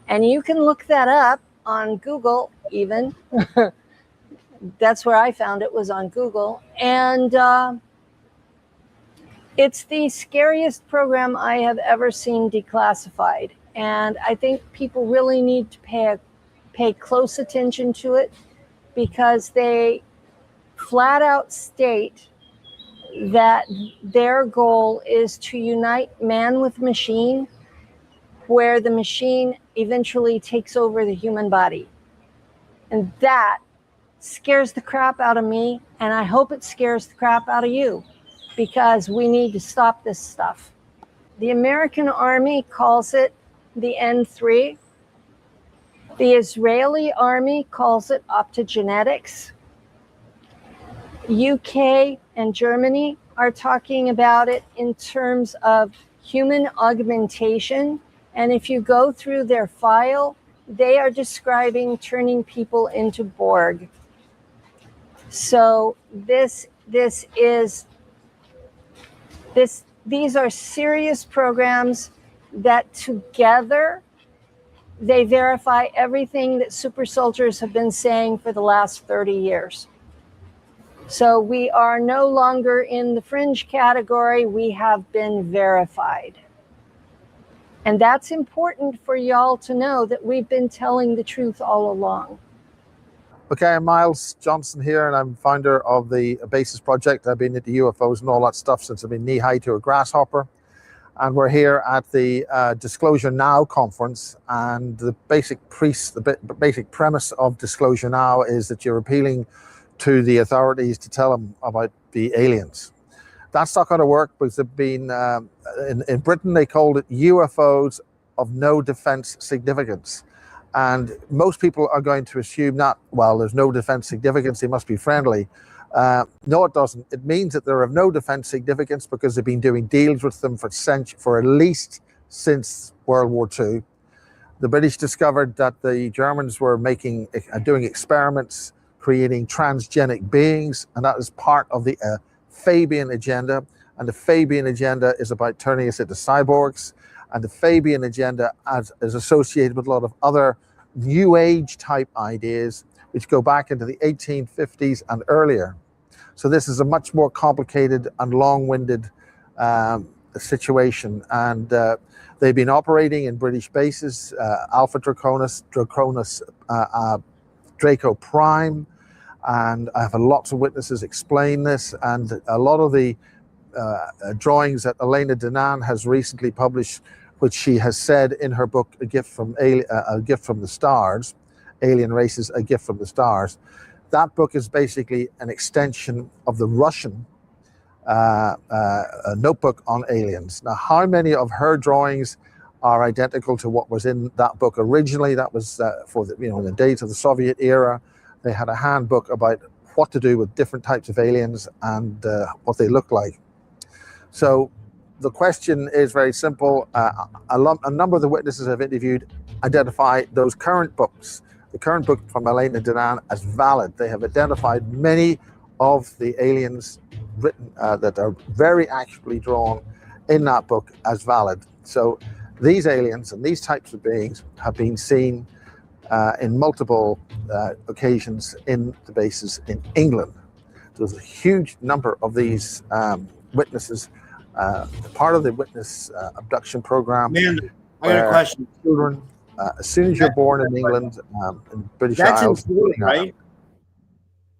And you can look that up on Google even. That's where I found it, was on Google. And it's the scariest program I have ever seen declassified. And I think people really need to pay close attention to it, because they flat out state that their goal is to unite man with machine, where the machine eventually takes over the human body. And that scares the crap out of me, and I hope it scares the crap out of you, because we need to stop this stuff. The American Army calls it the N3. The Israeli Army calls it optogenetics. UK and Germany are talking about it in terms of human augmentation. And if you go through their file, they are describing turning people into Borg. So these are serious programs that together they verify everything that super soldiers have been saying for the last 30 years. So we are no longer in the fringe category. We have been verified. And that's important for y'all to know, that we've been telling the truth all along. Okay, I'm Miles Johnson here, and I'm founder of the Basis Project. I've been into UFOs and all that stuff since I've been knee-high to a grasshopper. And we're here at the Disclosure Now conference. And the basic premise of Disclosure Now is that you're appealing to the authorities to tell them about the aliens. That's not going to work, because they've been, in Britain, they called it UFOs of no defense significance. And most people are going to assume that, well, there's no defense significance, they must be friendly. No, it doesn't. It means that they're of no defense significance because they've been doing deals with them for at least since World War II. The British discovered that the Germans were doing experiments, creating transgenic beings, and that is part of the Fabian agenda. And the Fabian agenda is about turning us into cyborgs. And the Fabian agenda is associated with a lot of other New Age type ideas, which go back into the 1850s and earlier. So this is a much more complicated and long-winded situation. And they've been operating in British bases, Alpha Draconis, Draco Prime, and I have lots of witnesses explain this. And a lot of the drawings that Elena Danaan has recently published, which she has said in her book, A Gift from the Stars, Alien Races, A Gift from the Stars. That book is basically an extension of the Russian notebook on aliens. Now, how many of her drawings are identical to what was in that book originally? That was for the, in the days of the Soviet era. They had a handbook about what to do with different types of aliens and what they look like. So the question is very simple. A number of the witnesses I've interviewed identify those current books, the current book from Elena Danaan, as valid. They have identified many of the aliens written that are very accurately drawn in that book as valid. So these aliens and these types of beings have been seen in multiple occasions in the bases in England. There's a huge number of these witnesses, part of the witness abduction program. Man, I got a question. Children, as soon as you're born in England, in British That's in Isles, Florida, right?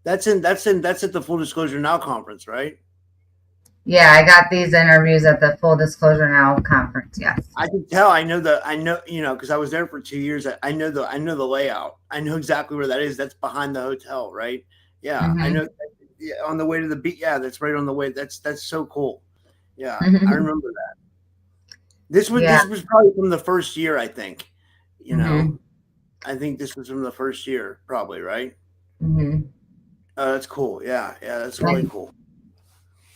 That's at the Full Disclosure Now conference, right? Yeah, I got these interviews at the Full Disclosure Now conference. Yes, I can tell. I know, because I was there for 2 years. I know the layout. I know exactly where that is. That's behind the hotel, right? Yeah, I know. Yeah, on the way to the beach. Yeah, that's right on the way. That's so cool. Yeah, I remember that. This was probably from the first year, I think. I think this was from the first year, probably, right? That's cool. Yeah, that's really cool.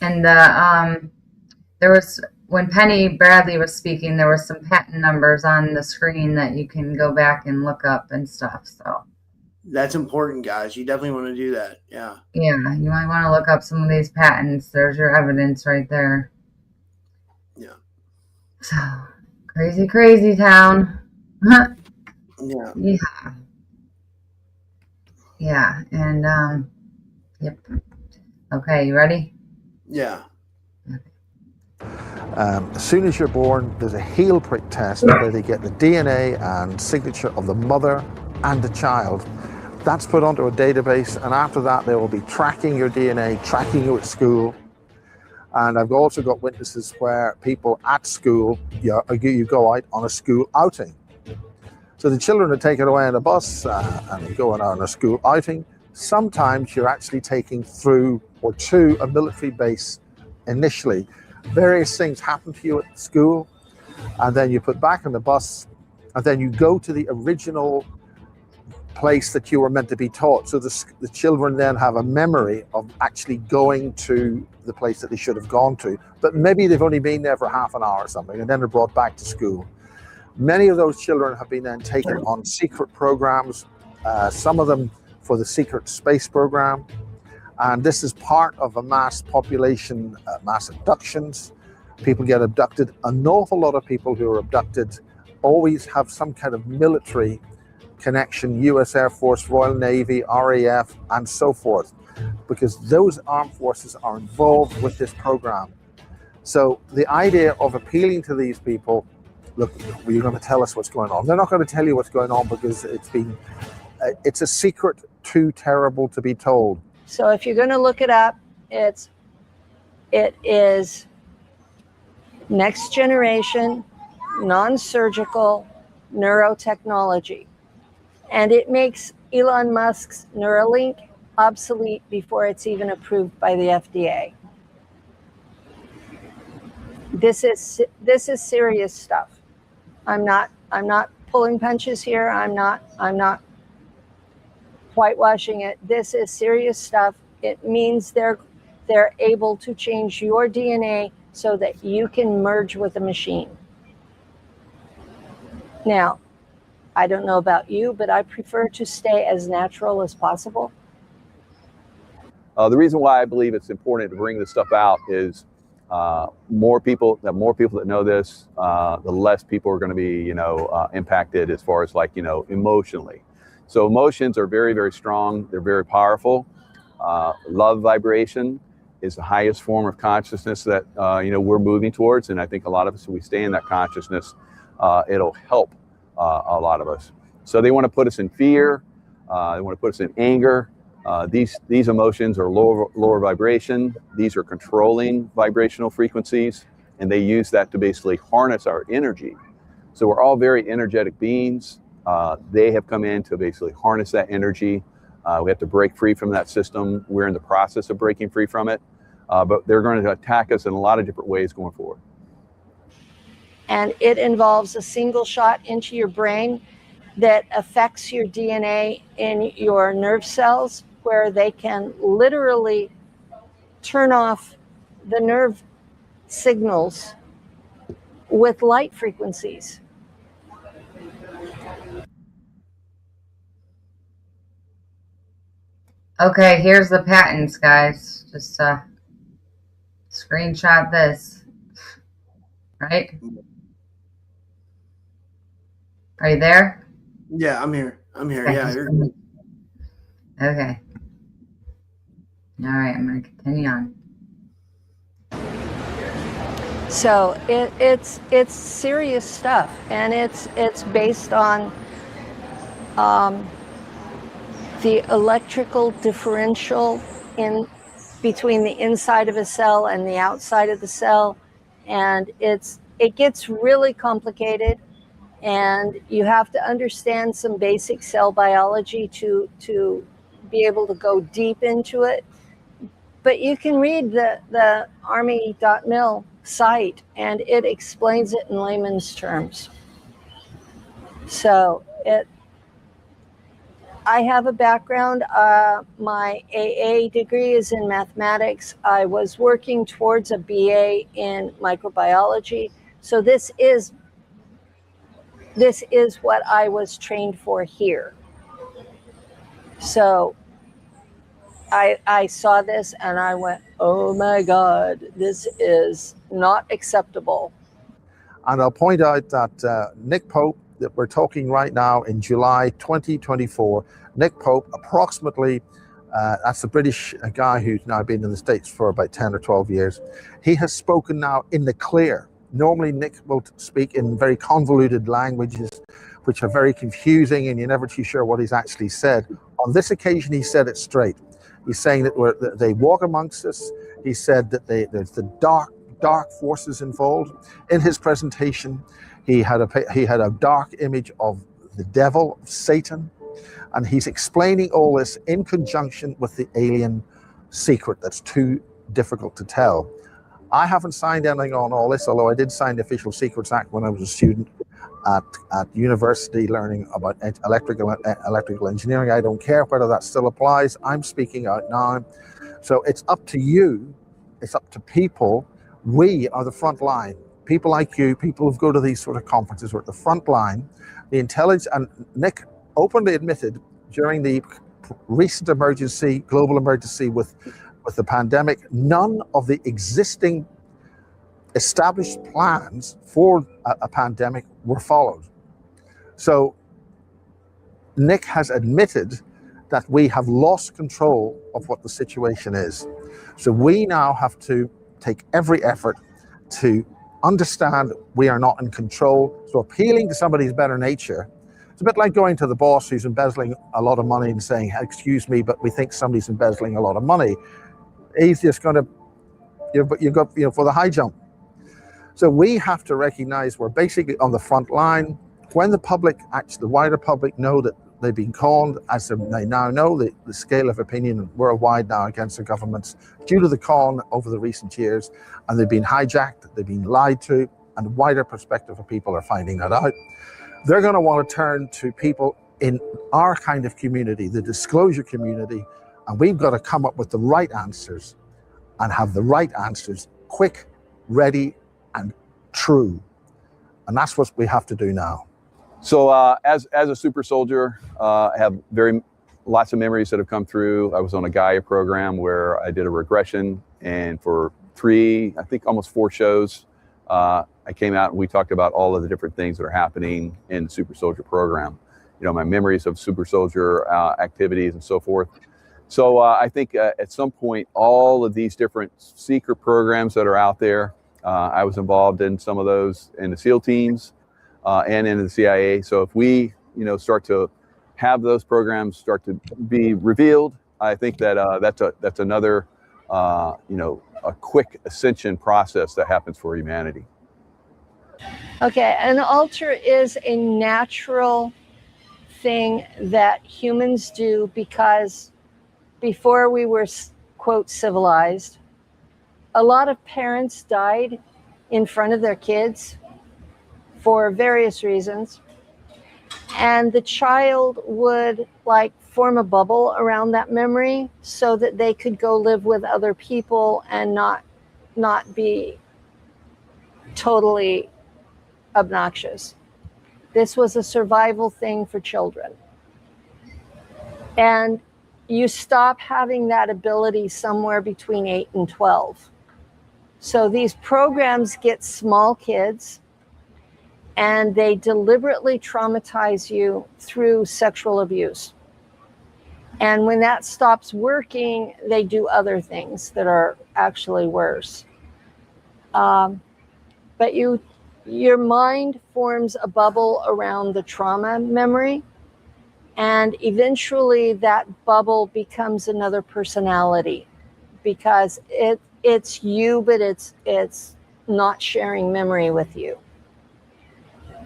And there was, when Penny Bradley was speaking, there were some patent numbers on the screen that you can go back and look up and stuff. So that's important, guys. You definitely want to do that. Yeah. Yeah, you might want to look up some of these patents. There's your evidence right there. Yeah. So crazy town. Yeah. Yeah. And yep. Okay, you ready? Yeah. As soon as you're born, there's a heel prick test where they get the DNA and signature of the mother and the child. That's put onto a database, and after that, they will be tracking your DNA, tracking you at school. And I've also got witnesses where people at school, you go out on a school outing. So the children are taken away on a bus and you go on a school outing. Sometimes you're actually taken through or to a military base initially. Various things happen to you at school, and then you put back on the bus, and then you go to the original place that you were meant to be taught. So the children then have a memory of actually going to the place that they should have gone to, but maybe they've only been there for half an hour or something, and then they're brought back to school. Many of those children have been then taken on secret programs, some of them for the secret space program. And this is part of a mass population, mass abductions. People get abducted. An awful lot of people who are abducted always have some kind of military connection, US Air Force, Royal Navy, RAF, and so forth, because those armed forces are involved with this program. So the idea of appealing to these people, look, you're going to tell us what's going on. They're not going to tell you what's going on because it's a secret too terrible to be told. So if you're going to look it up, it is next generation, non-surgical neurotechnology. And it makes Elon Musk's Neuralink obsolete before it's even approved by the FDA. This is serious stuff. I'm not pulling punches here. I'm not whitewashing it. This is serious stuff. It means they're able to change your DNA so that you can merge with a machine. Now, I don't know about you, but I prefer to stay as natural as possible. The reason why I believe it's important to bring this stuff out is more people that know this, the less people are going to be, impacted as far as emotionally. So emotions are very, very strong. They're very powerful. Love vibration is the highest form of consciousness that, we're moving towards. And I think a lot of us, if we stay in that consciousness, it'll help a lot of us. So they want to put us in fear. They want to put us in anger. These emotions are lower vibration. These are controlling vibrational frequencies, and they use that to basically harness our energy. So we're all very energetic beings. They have come in to basically harness that energy. We have to break free from that system. We're in the process of breaking free from it, but they're going to attack us in a lot of different ways going forward. And it involves a single shot into your brain that affects your DNA in your nerve cells, where they can literally turn off the nerve signals with light frequencies. Okay, here's the patents, guys. Just screenshot this. Right? Are you there? Yeah, I'm here. Okay. Yeah, you're good. Okay. All right, I'm going to continue on. So it's serious stuff, and it's based on the electrical differential in between the inside of a cell and the outside of the cell, and it gets really complicated, and you have to understand some basic cell biology to be able to go deep into it. But you can read the army.mil site, and it explains it in layman's terms. So I have a background. My AA degree is in mathematics. I was working towards a BA in microbiology. So this is what I was trained for here. So I saw this and I went, oh my God, this is not acceptable. And I'll point out that Nick Pope, that we're talking right now in July 2024, Nick Pope, approximately, that's a British guy who's now been in the States for about 10 or 12 years. He has spoken now in the clear. Normally Nick will speak in very convoluted languages, which are very confusing and you're never too sure what he's actually said. On this occasion, he said it straight. He's saying that they walk amongst us. He said that there's the dark forces involved. In his presentation, he had a dark image of the devil, Satan, and he's explaining all this in conjunction with the alien secret that's too difficult to tell. I haven't signed anything on all this, although I did sign the Official Secrets Act when I was a student at university learning about electrical engineering. I don't care whether that still applies. I'm speaking out now. So it's up to you. It's up to people. We are the front line. People like you, people who go to these sort of conferences, are at the front line. The intelligence, and Nick openly admitted during the recent global emergency with the pandemic, none of the existing established plans for a pandemic were followed. So Nick has admitted that we have lost control of what the situation is. So we now have to take every effort to understand we are not in control. So appealing to somebody's better nature, it's a bit like going to the boss who's embezzling a lot of money and saying, excuse me, but we think somebody's embezzling a lot of money. He's just going to, you go for the high jump. So we have to recognize we're basically on the front line. When the public, actually the wider public, know that they've been conned, as they now know the scale of opinion worldwide now against the governments due to the con over the recent years, and they've been hijacked, they've been lied to, and the wider perspective of people are finding that out. They're going to want to turn to people in our kind of community, the disclosure community, and we've got to come up with the right answers and have the right answers quick, ready, and true. And that's what we have to do now. So as a super soldier, I have lots of memories that have come through. I was on a Gaia program where I did a regression, and for 3, I think almost 4 shows, I came out and we talked about all of the different things that are happening in the super soldier program. You know, my memories of super soldier activities and so forth. So I think at some point, all of these different secret programs that are out there, I was involved in some of those in the SEAL teams and in the CIA. So if we, start to have those programs start to be revealed, I think that that's another, a quick ascension process that happens for humanity. Okay, an altar is a natural thing that humans do because before we were, quote, civilized, a lot of parents died in front of their kids for various reasons. And the child would form a bubble around that memory so that they could go live with other people and not be totally obnoxious. This was a survival thing for children. And you stop having that ability somewhere between 8 and 12. So these programs get small kids and they deliberately traumatize you through sexual abuse. And when that stops working, they do other things that are actually worse. But your mind forms a bubble around the trauma memory, and eventually that bubble becomes another personality, because it's you, but it's not sharing memory with you.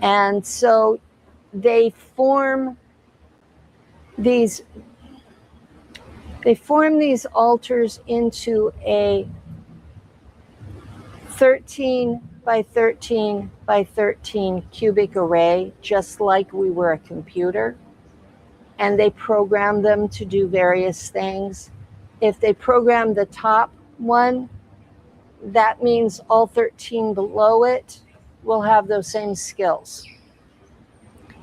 And so they form these altars into a 13 by 13 by 13 cubic array, just like we were a computer. And they program them to do various things. If they program the top one, that means all 13 below it will have those same skills.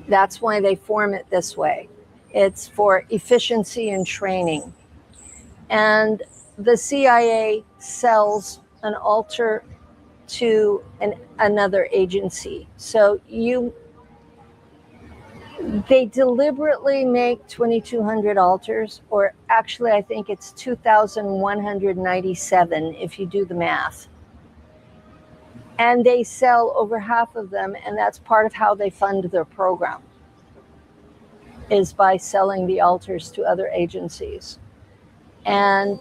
That's why they form it this way. It's for efficiency and training. And the CIA sells an altar to another agency. So they deliberately make 2,200 altars, or actually I think it's 2,197 if you do the math. And they sell over half of them, and that's part of how they fund their program, is by selling the altars to other agencies. And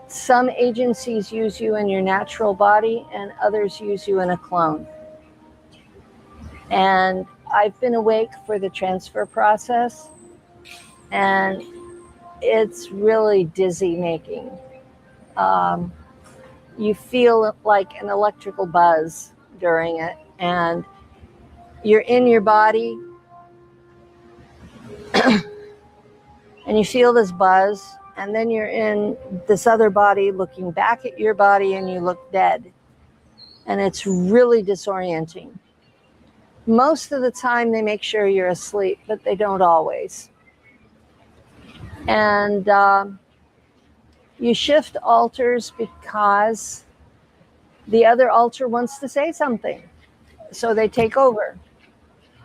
some agencies use you in your natural body, and others use you in a clone. And I've been awake for the transfer process, and it's really dizzy making. You feel like an electrical buzz during it, and you're in your body and you feel this buzz, and then you're in this other body looking back at your body, and you look dead. And it's really disorienting. Most of the time they make sure you're asleep, but they don't always. And you shift altars because the other altar wants to say something, so they take over.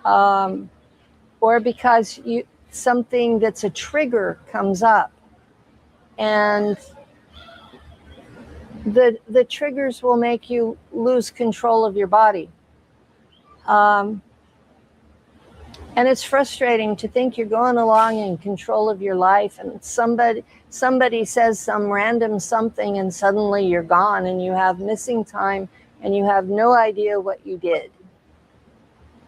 Or because something that's a trigger comes up, and the triggers will make you lose control of your body. And it's frustrating to think you're going along in control of your life, and somebody says some random something, and suddenly you're gone, and you have missing time, and you have no idea what you did.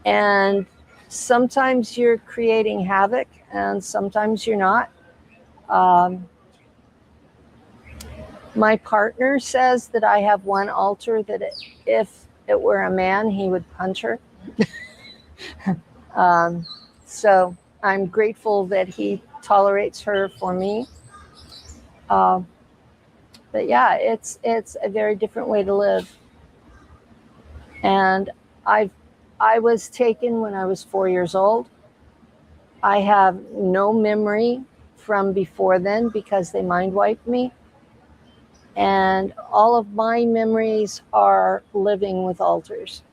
And sometimes you're creating havoc, and sometimes you're not. My partner says that I have one altar that if it were a man, he would punch her. So I'm grateful that he tolerates her for me. But yeah, it's a very different way to live. And I was taken when I was 4 years old. I have no memory from before then because they mind wiped me. And all of my memories are living with altars.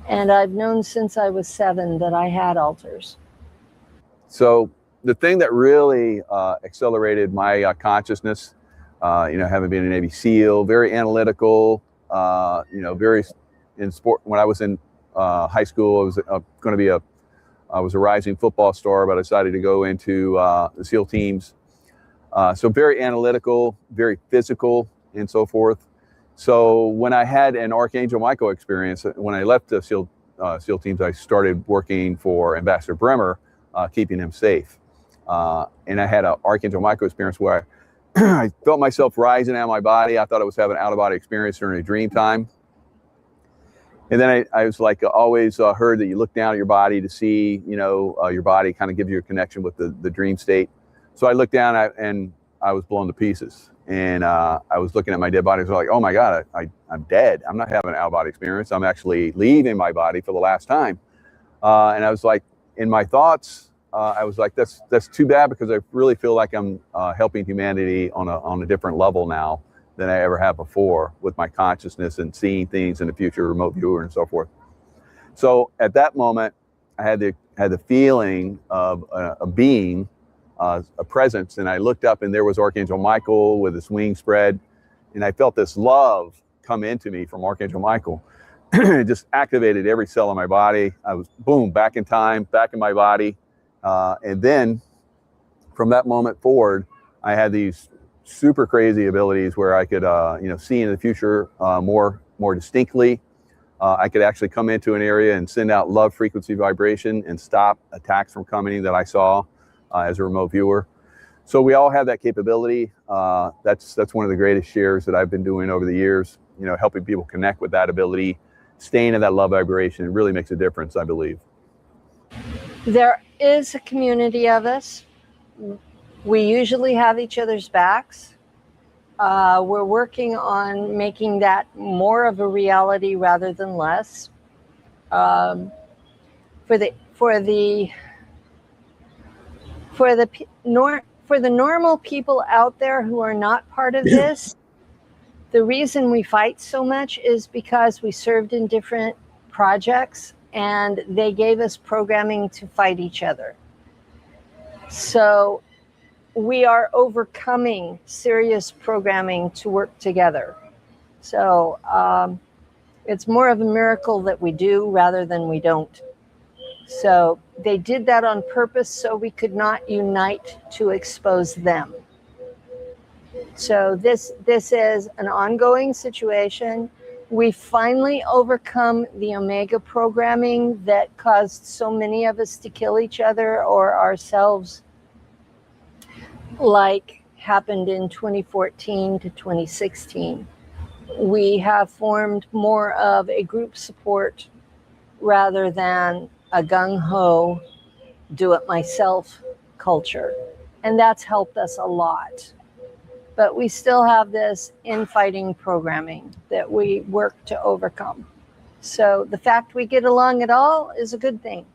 And I've known since I was 7 that I had altars. So the thing that really accelerated my consciousness, having been a Navy SEAL, very analytical, very in sport. When I was in high school, I was I was a rising football star, but I decided to go into the SEAL teams. So very analytical, very physical, and so forth. So when I had an Archangel Michael experience, when I left the SEAL teams, I started working for Ambassador Bremer, keeping him safe. And I had an Archangel Michael experience where I felt myself rising out of my body. I thought I was having an out-of-body experience during a dream time. And then I was like, always heard that you look down at your body to see, your body kind of gives you a connection with the dream state. So I looked down and I was blown to pieces. And I was looking at my dead body. I was like, oh my God, I'm dead. I'm not having an out-of-body experience. I'm actually leaving my body for the last time. And I was like, in my thoughts, I was like, that's too bad, because I really feel like I'm helping humanity on a different level now than I ever have before, with my consciousness and seeing things in the future, remote viewer and so forth. So at that moment, I had the feeling of a being a presence, and I looked up and there was Archangel Michael with his wings spread, and I felt this love come into me from Archangel Michael. It just activated every cell in my body. I was, boom, back in time, back in my body. And then from that moment forward, I had these super crazy abilities where I could, see in the future more distinctly. I could actually come into an area and send out love frequency vibration and stop attacks from coming that I saw as a remote viewer. So we all have that capability. That's one of the greatest shares that I've been doing over the years, helping people connect with that ability, staying in that love vibration. It really makes a difference, I believe. There is a community of us. We usually have each other's backs. We're working on making that more of a reality rather than less. For the normal people out there who are not part of this, the reason we fight so much is because we served in different projects and they gave us programming to fight each other. So we are overcoming serious programming to work together. So it's more of a miracle that we do rather than we don't. So they did that on purpose so we could not unite to expose them. So this is an ongoing situation. We finally overcome the Omega programming that caused so many of us to kill each other or ourselves, like happened in 2014 to 2016. We have formed more of a group support rather than a gung-ho, do-it-myself culture. And that's helped us a lot. But we still have this infighting programming that we work to overcome. So the fact we get along at all is a good thing.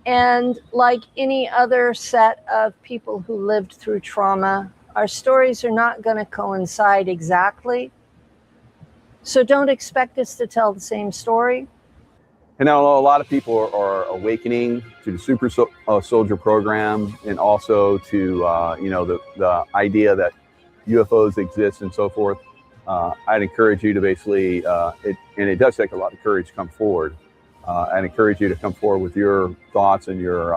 And like any other set of people who lived through trauma, our stories are not going to coincide exactly. So don't expect us to tell the same story. And now a lot of people are awakening to the Super Soldier program, and also to the idea that UFOs exist and so forth. I'd encourage you to basically, it does take a lot of courage to come forward. I'd encourage you to come forward with your thoughts and your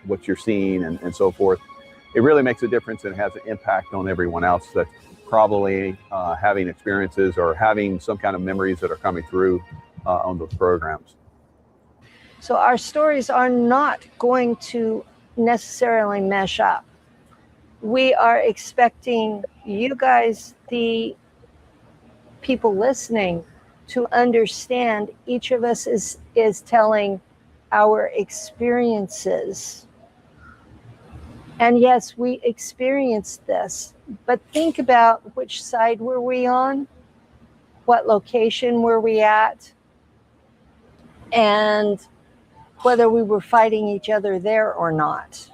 what you're seeing and so forth. It really makes a difference and has an impact on everyone else that's probably having experiences or having some kind of memories that are coming through on those programs. So our stories are not going to necessarily mesh up. We are expecting you guys, the people listening, to understand each of us is telling our experiences. And yes, we experienced this, but think about which side were we on? What location were we at? And whether we were fighting each other there or not,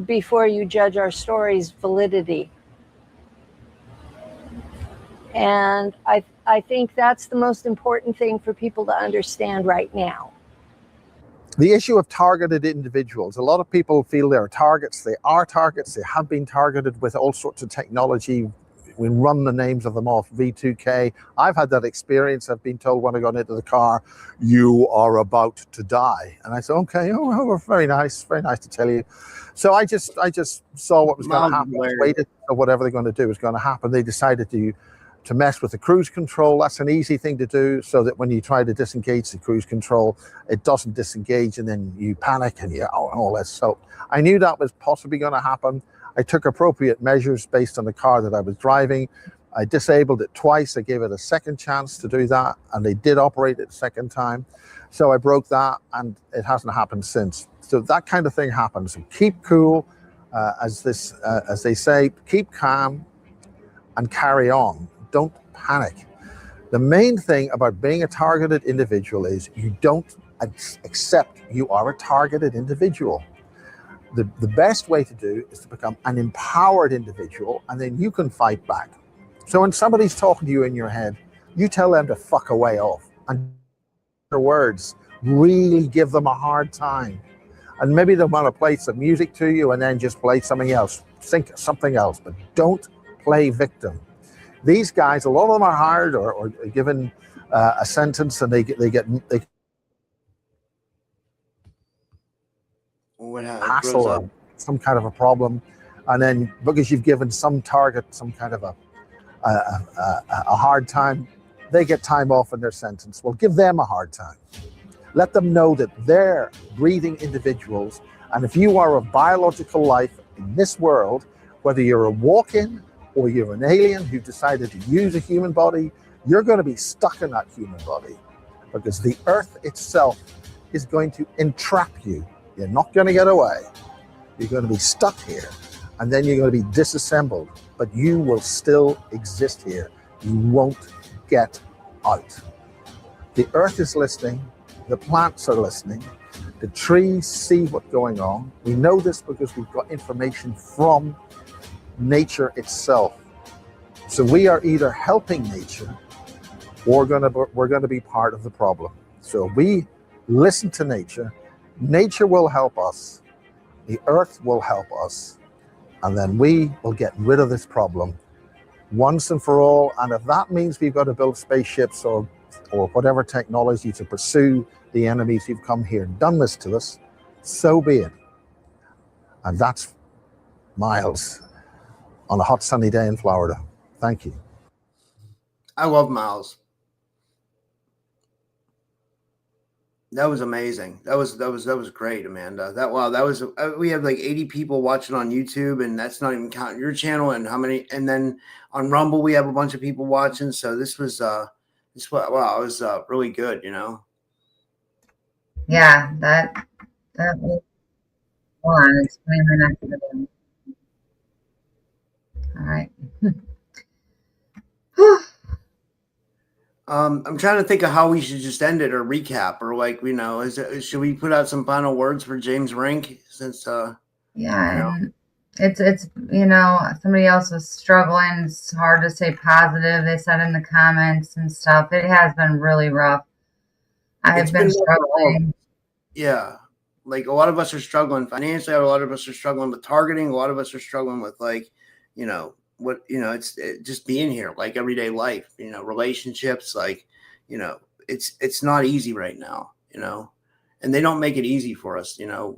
before you judge our story's validity. And I think that's the most important thing for people to understand right now. The issue of targeted individuals. A lot of people feel they're targets. They are targets. They have been targeted with all sorts of technology. We run the names of them off, V2K. I've had that experience. I've been told when I got into the car, you are about to die. And I said, okay, oh, very nice to tell you. So I just saw what was going to happen. I waited for whatever they're going to do was going to happen. They decided to mess with the cruise control. That's an easy thing to do, so that when you try to disengage the cruise control, it doesn't disengage, and then you panic and all this. So I knew that was possibly going to happen. I took appropriate measures based on the car that I was driving. I disabled it twice. I gave it a second chance to do that, and they did operate it a second time. So I broke that, and it hasn't happened since. So that kind of thing happens. And keep cool, as they say, keep calm and carry on. Don't panic. The main thing about being a targeted individual is you don't accept you are a targeted individual. The best way to do is to become an empowered individual, and then you can fight back. So when somebody's talking to you in your head, you tell them to fuck away off. And their words, really give them a hard time. And maybe they want to play some music to you and then just play something else, think something else, but don't play victim. These guys, a lot of them are hired or given a sentence, and they hassle or some kind of a problem, and then because you've given some target some kind of a hard time, they get time off in their sentence. Well, give them a hard time. Let them know that they're breathing individuals, and if you are a biological life in this world, whether you're a walk-in or you're an alien who decided to use a human body, you're going to be stuck in that human body, because the earth itself is going to entrap you. You're not going to get away. You're going to be stuck here, and then you're going to be disassembled, but you will still exist here. You won't get out. The earth is listening. The plants are listening. The trees see what's going on. We know this because we've got information from nature itself. So we are either helping nature or we're going to be part of the problem. So we listen to nature. Nature will help us. The earth will help us. And then we will get rid of this problem once and for all. And if that means we've got to build spaceships or whatever technology to pursue the enemies who've come here and done this to us, so be it. And that's Miles on a hot sunny day in Florida. Thank you. I love Miles. That was amazing. That was great, Amanda. We have like 80 people watching on YouTube, and that's not even counting your channel and how many. And then on Rumble we have a bunch of people watching. So this was it was really good, you know. Yeah, that was, hold on, it's playing my next video. All right. I'm trying to think of how we should just end it or recap, or like, you know, should we put out some final words for James Rink since yeah, you know? and it's you know, somebody else was struggling. It's hard to stay positive. They said in the comments and stuff. It has been really rough. I've been struggling. Yeah. Like a lot of us are struggling financially. A lot of us are struggling with targeting. A lot of us are struggling with, like, you know, what, you know, it's just being here, like everyday life, you know, relationships, like, you know, it's not easy right now, you know, and they don't make it easy for us, you know,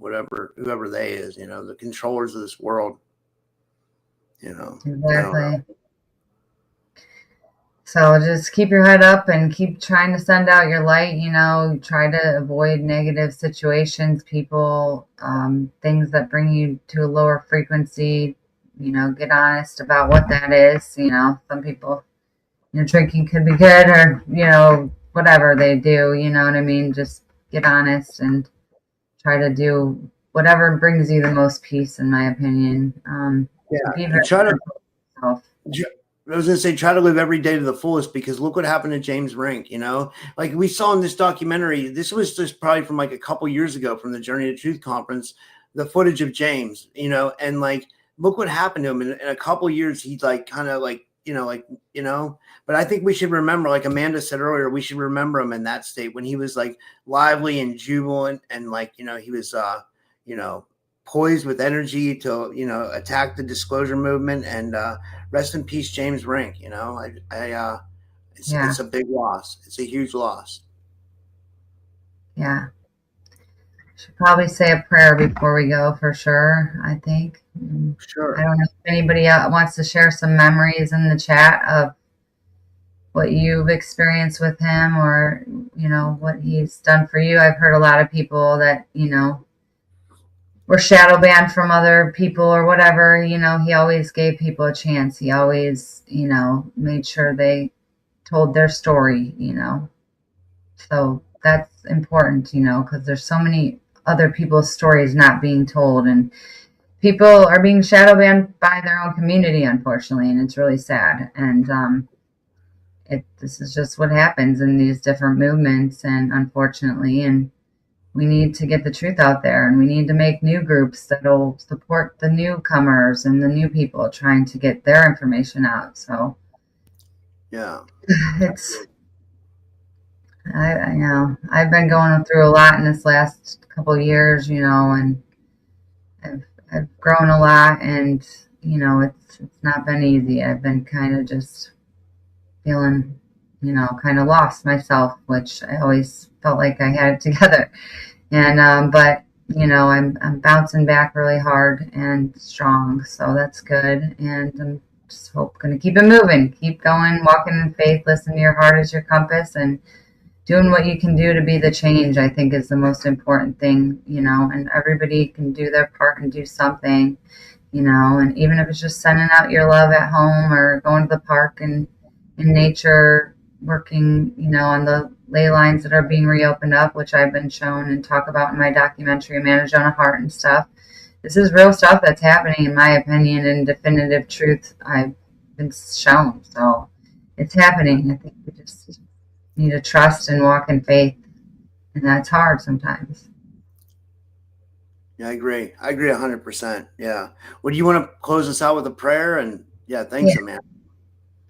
whoever they is, you know, the controllers of this world, you know. Exactly. So just keep your head up and keep trying to send out your light, you know, try to avoid negative situations, people, things that bring you to a lower frequency, you know, get honest about what that is. You know, some people, you know, drinking could be good, or, you know, whatever they do, you know what I mean? Just get honest and try to do whatever brings you the most peace, in my opinion. I was going to say, try to live every day to the fullest, because look what happened to James Rink, you know, like we saw in this documentary. This was just probably from like a couple years ago from the Journey to Truth conference, the footage of James, you know, and like, look what happened to him in a couple years. He's like, kind of like, you know, but I think we should remember, like Amanda said earlier, we should remember him in that state when he was like lively and jubilant, and like, you know, he was, you know, poised with energy to, you know, attack the disclosure movement. And rest in peace, James Rink. You know, it's a big loss. It's a huge loss. Yeah. Should probably say a prayer before we go, for sure, I think. Sure. I don't know if anybody else wants to share some memories in the chat of what you've experienced with him, or, you know, what he's done for you. I've heard a lot of people that, you know, were shadow banned from other people or whatever. You know, he always gave people a chance. He always, you know, made sure they told their story, you know. So that's important, you know, because there's so many other people's stories not being told, and people are being shadow banned by their own community, unfortunately, and it's really sad. And this is just what happens in these different movements, and unfortunately, and we need to get the truth out there, and we need to make new groups that'll support the newcomers and the new people trying to get their information out. So yeah, it's I know I've been going through a lot in this last couple of years, and I've grown a lot, and it's not been easy. I've been kind of just feeling, kind of lost myself, which I always felt like I had it together. And but I'm bouncing back really hard and strong, so that's good. And I'm just going to keep it moving, keep going, walking in faith, listen to your heart as your compass, and doing what you can do to be the change, I think, is the most important thing, and everybody can do their part and do something, and even if it's just sending out your love at home or going to the park and in nature, working, on the ley lines that are being reopened up, which I've been shown and talk about in my documentary, Managed on a Heart and stuff. This is real stuff that's happening, in my opinion, and definitive truth I've been shown. So it's happening. I think we just need to trust and walk in faith, and that's hard sometimes. Yeah, I agree. I agree 100%. Yeah. Well, do you want to close us out with a prayer? And thanks, Amanda.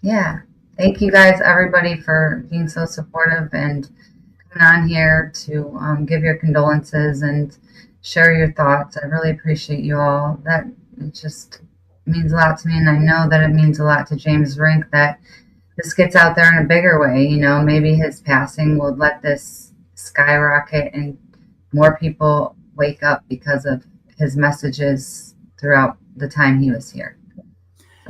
Yeah. Thank you guys, everybody, for being so supportive and coming on here to give your condolences and share your thoughts. I really appreciate you all. That it just means a lot to me, and I know that it means a lot to James Rink that this gets out there in a bigger way. Maybe his passing will let this skyrocket and more people wake up because of his messages throughout the time he was here.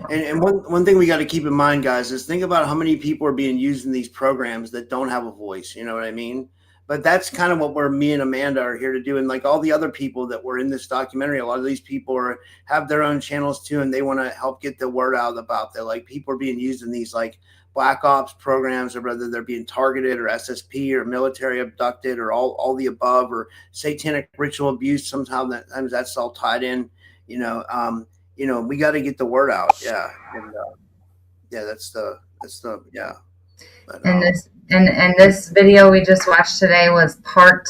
And one thing we got to keep in mind, guys, is think about how many people are being used in these programs that don't have a voice. You know what I mean? But that's kind of what me and Amanda are here to do. And like all the other people that were in this documentary, a lot of these people have their own channels too, and they want to help get the word out about that. Like people are being used in these like black ops programs, or whether they're being targeted or SSP or military abducted or all the above, or satanic ritual abuse. Sometimes that's all tied in, we got to get the word out. Yeah. And, that's the. But, and this video we just watched today was part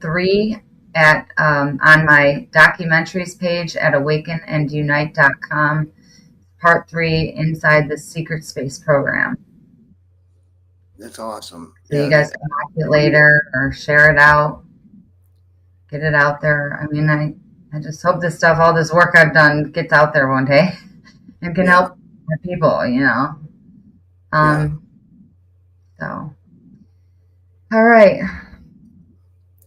3 at on my documentaries page at awakenandunite.com. Part 3 inside the Secret Space program. That's awesome. So you guys can watch it later or share it out, get it out there. I mean, I just hope this stuff, all this work I've done, gets out there one day and can help more people, So, all right.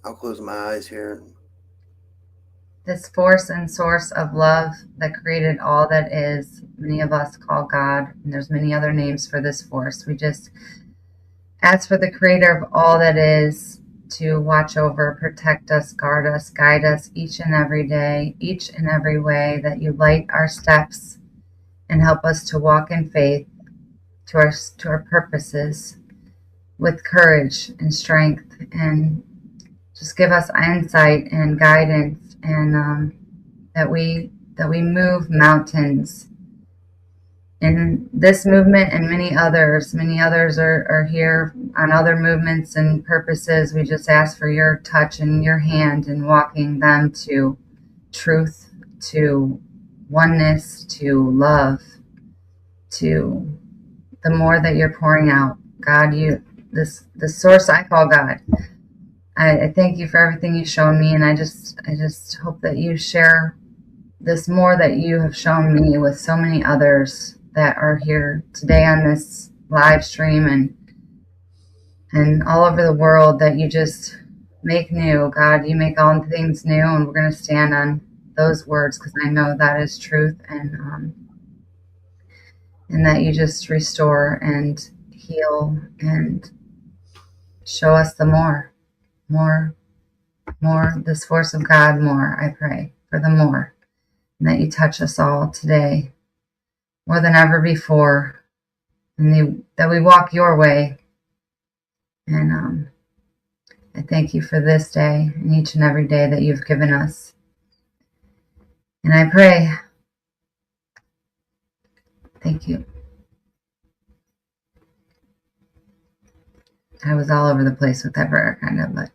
I'll close my eyes here. This force and source of love that created all that is, many of us call God, and there's many other names for this force. We just ask for the creator of all that is to watch over, protect us, guard us, guide us each and every day, each and every way, that you light our steps and help us to walk in faith to our purposes with courage and strength, and just give us insight and guidance, and that we move mountains in this movement and many others. Many others are here on other movements and purposes. We just ask for your touch and your hand in walking them to truth, to oneness, to love, to the more that you're pouring out. God, the source I call God. I thank you for everything you've shown me, and I just hope that you share this more that you have shown me with so many others that are here today on this live stream and all over the world, that you just make new. God, you make all things new, and we're going to stand on those words because I know that is truth, and that you just restore and heal and show us the more, this force of God more. I pray for the more, and that you touch us all today more than ever before, and that we walk your way. And I thank you for this day and each and every day that you've given us. And I pray, thank you. I was all over the place with that prayer, kind of, but.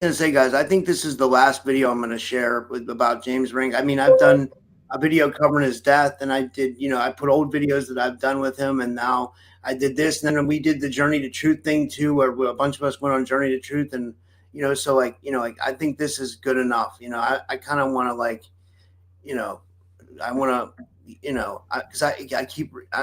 I'm gonna say, guys, I think this is the last video I'm going to share about James Rink. I mean, I've done a video covering his death, and I did, I put old videos that I've done with him, and now I did this, and then we did the Journey to Truth thing too, where a bunch of us went on Journey to Truth, and so I think this is good enough. I kind of want to I want to, because I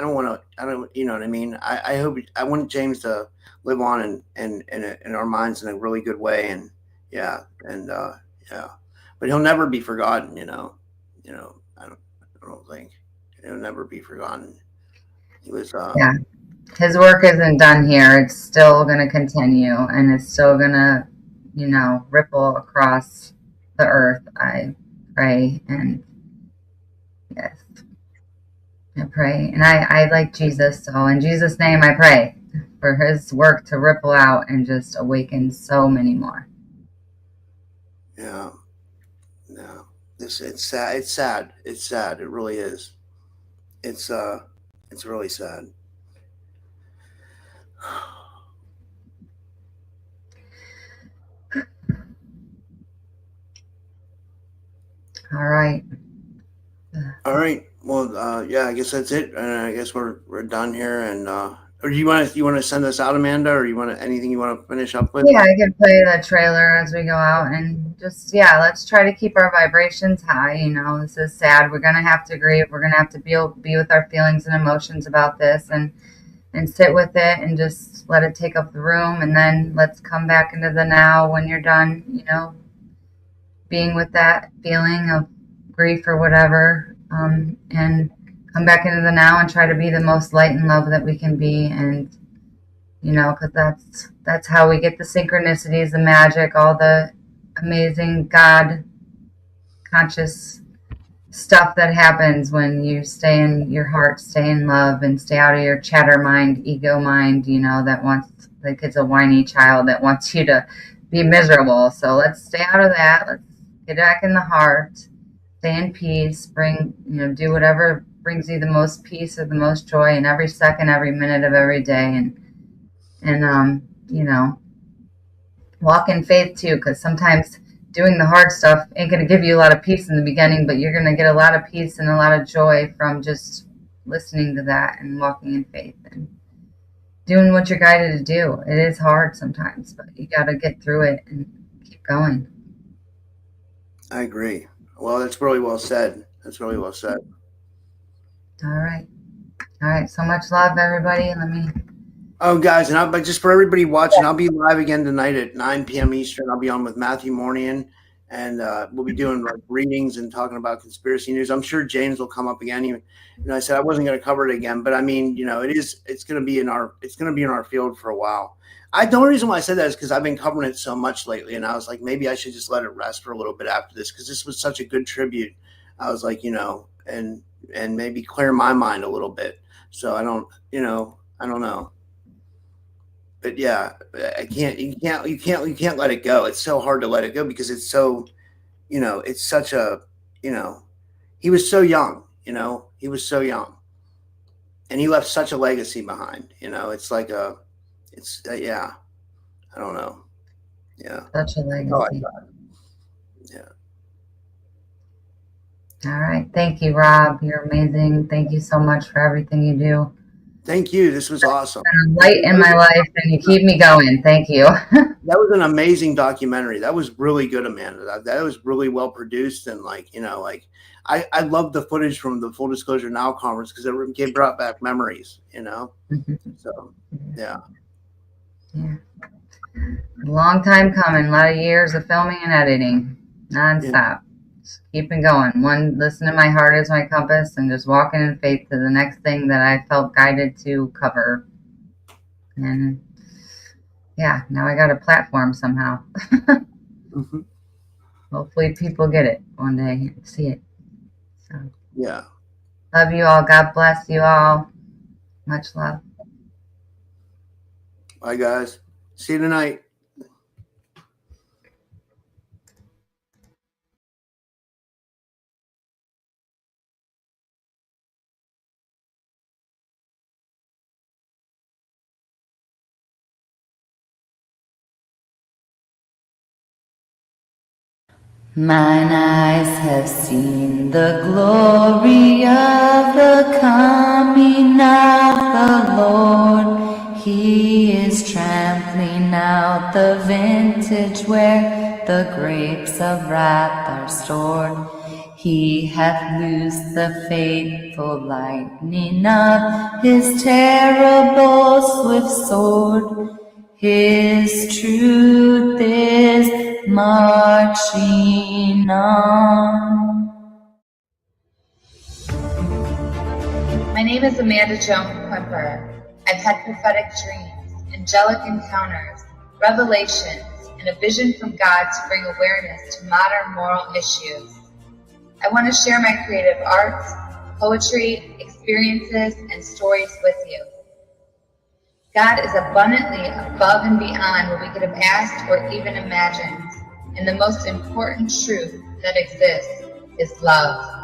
don't want to, you know what I mean? I want James to live on in our minds in a really good way. And yeah. And, yeah, but he'll never be forgotten, I don't think he'll never be forgotten. He was, Yeah. His work isn't done here. It's still going to continue, and it's still going to, ripple across the earth. I pray, and yes, I pray. And I like Jesus, so in Jesus' name I pray for his work to ripple out and just awaken so many more. Yeah. No. It's sad. It's sad. It's sad. It really is. It's really sad. All right. All right. Well, yeah, I guess that's it. I guess we're done here. And or do you want to send us out, Amanda, or anything you want to finish up with? Yeah, I could play the trailer as we go out, and just let's try to keep our vibrations high. This is sad. We're gonna have to grieve. We're gonna have to be with our feelings and emotions about this, and sit with it, and just let it take up the room. And then let's come back into the now when you're done. Being with that feeling of grief or whatever, and come back into the now and try to be the most light and love that we can be. And because that's how we get the synchronicities, the magic, all the amazing God conscious stuff that happens when you stay in your heart, stay in love, and stay out of your chatter mind, ego mind, that wants, like it's a whiny child that wants you to be miserable. So let's stay out of that. Let's get back in the heart, stay in peace, do whatever brings you the most peace or the most joy in every second, every minute of every day. And walk in faith too, because sometimes doing the hard stuff ain't going to give you a lot of peace in the beginning, but you're going to get a lot of peace and a lot of joy from just listening to that and walking in faith and doing what you're guided to do. It is hard sometimes, but you got to get through it and keep going. I agree. Well, that's really well said. That's really well said. All right. So much love, everybody. Oh, guys, but just for everybody watching, I'll be live again tonight at 9 p.m. Eastern. I'll be on with Matthew Mornian, and we'll be doing readings and talking about conspiracy news. I'm sure James will come up again. I said I wasn't going to cover it again, but I mean, it's going to be in our field for a while. The only reason why I said that is because I've been covering it so much lately, and I was like, maybe I should just let it rest for a little bit after this, because this was such a good tribute. I was like, and maybe clear my mind a little bit. So I don't know. But yeah, you can't let it go. It's so hard to let it go because it's so, it's such a, he was so young, and he left such a legacy behind, it's like yeah, I don't know. Yeah. Such a legacy. Yeah. All right. Thank you, Rob. You're amazing. Thank you so much for everything you do. Thank you. This was awesome. Light in my life, and you keep me going. Thank you. That was an amazing documentary. That was really good, Amanda. That was really well produced, and I love the footage from the Full Disclosure Now conference because it brought back memories. So yeah. A long time coming. A lot of years of filming and editing, nonstop. Yeah. Just keeping going. Listen to my heart as my compass, and just walking in faith to the next thing that I felt guided to cover. And yeah, now I got a platform somehow. Mm-hmm. Hopefully people get it one day and see it. So yeah. Love you all. God bless you all. Much love. Bye, guys. See you tonight. Mine eyes have seen the glory of the coming of the Lord. He is trampling out the vintage where the grapes of wrath are stored. He hath loosed the fateful lightning of his terrible swift sword. His truth is marching on. My name is Amanda Joan Quimper. I've had prophetic dreams, angelic encounters, revelations, and a vision from God to bring awareness to modern moral issues. I want to share my creative arts, poetry, experiences, and stories with you. God is abundantly above and beyond what we could have asked or even imagined. And the most important truth that exists is love.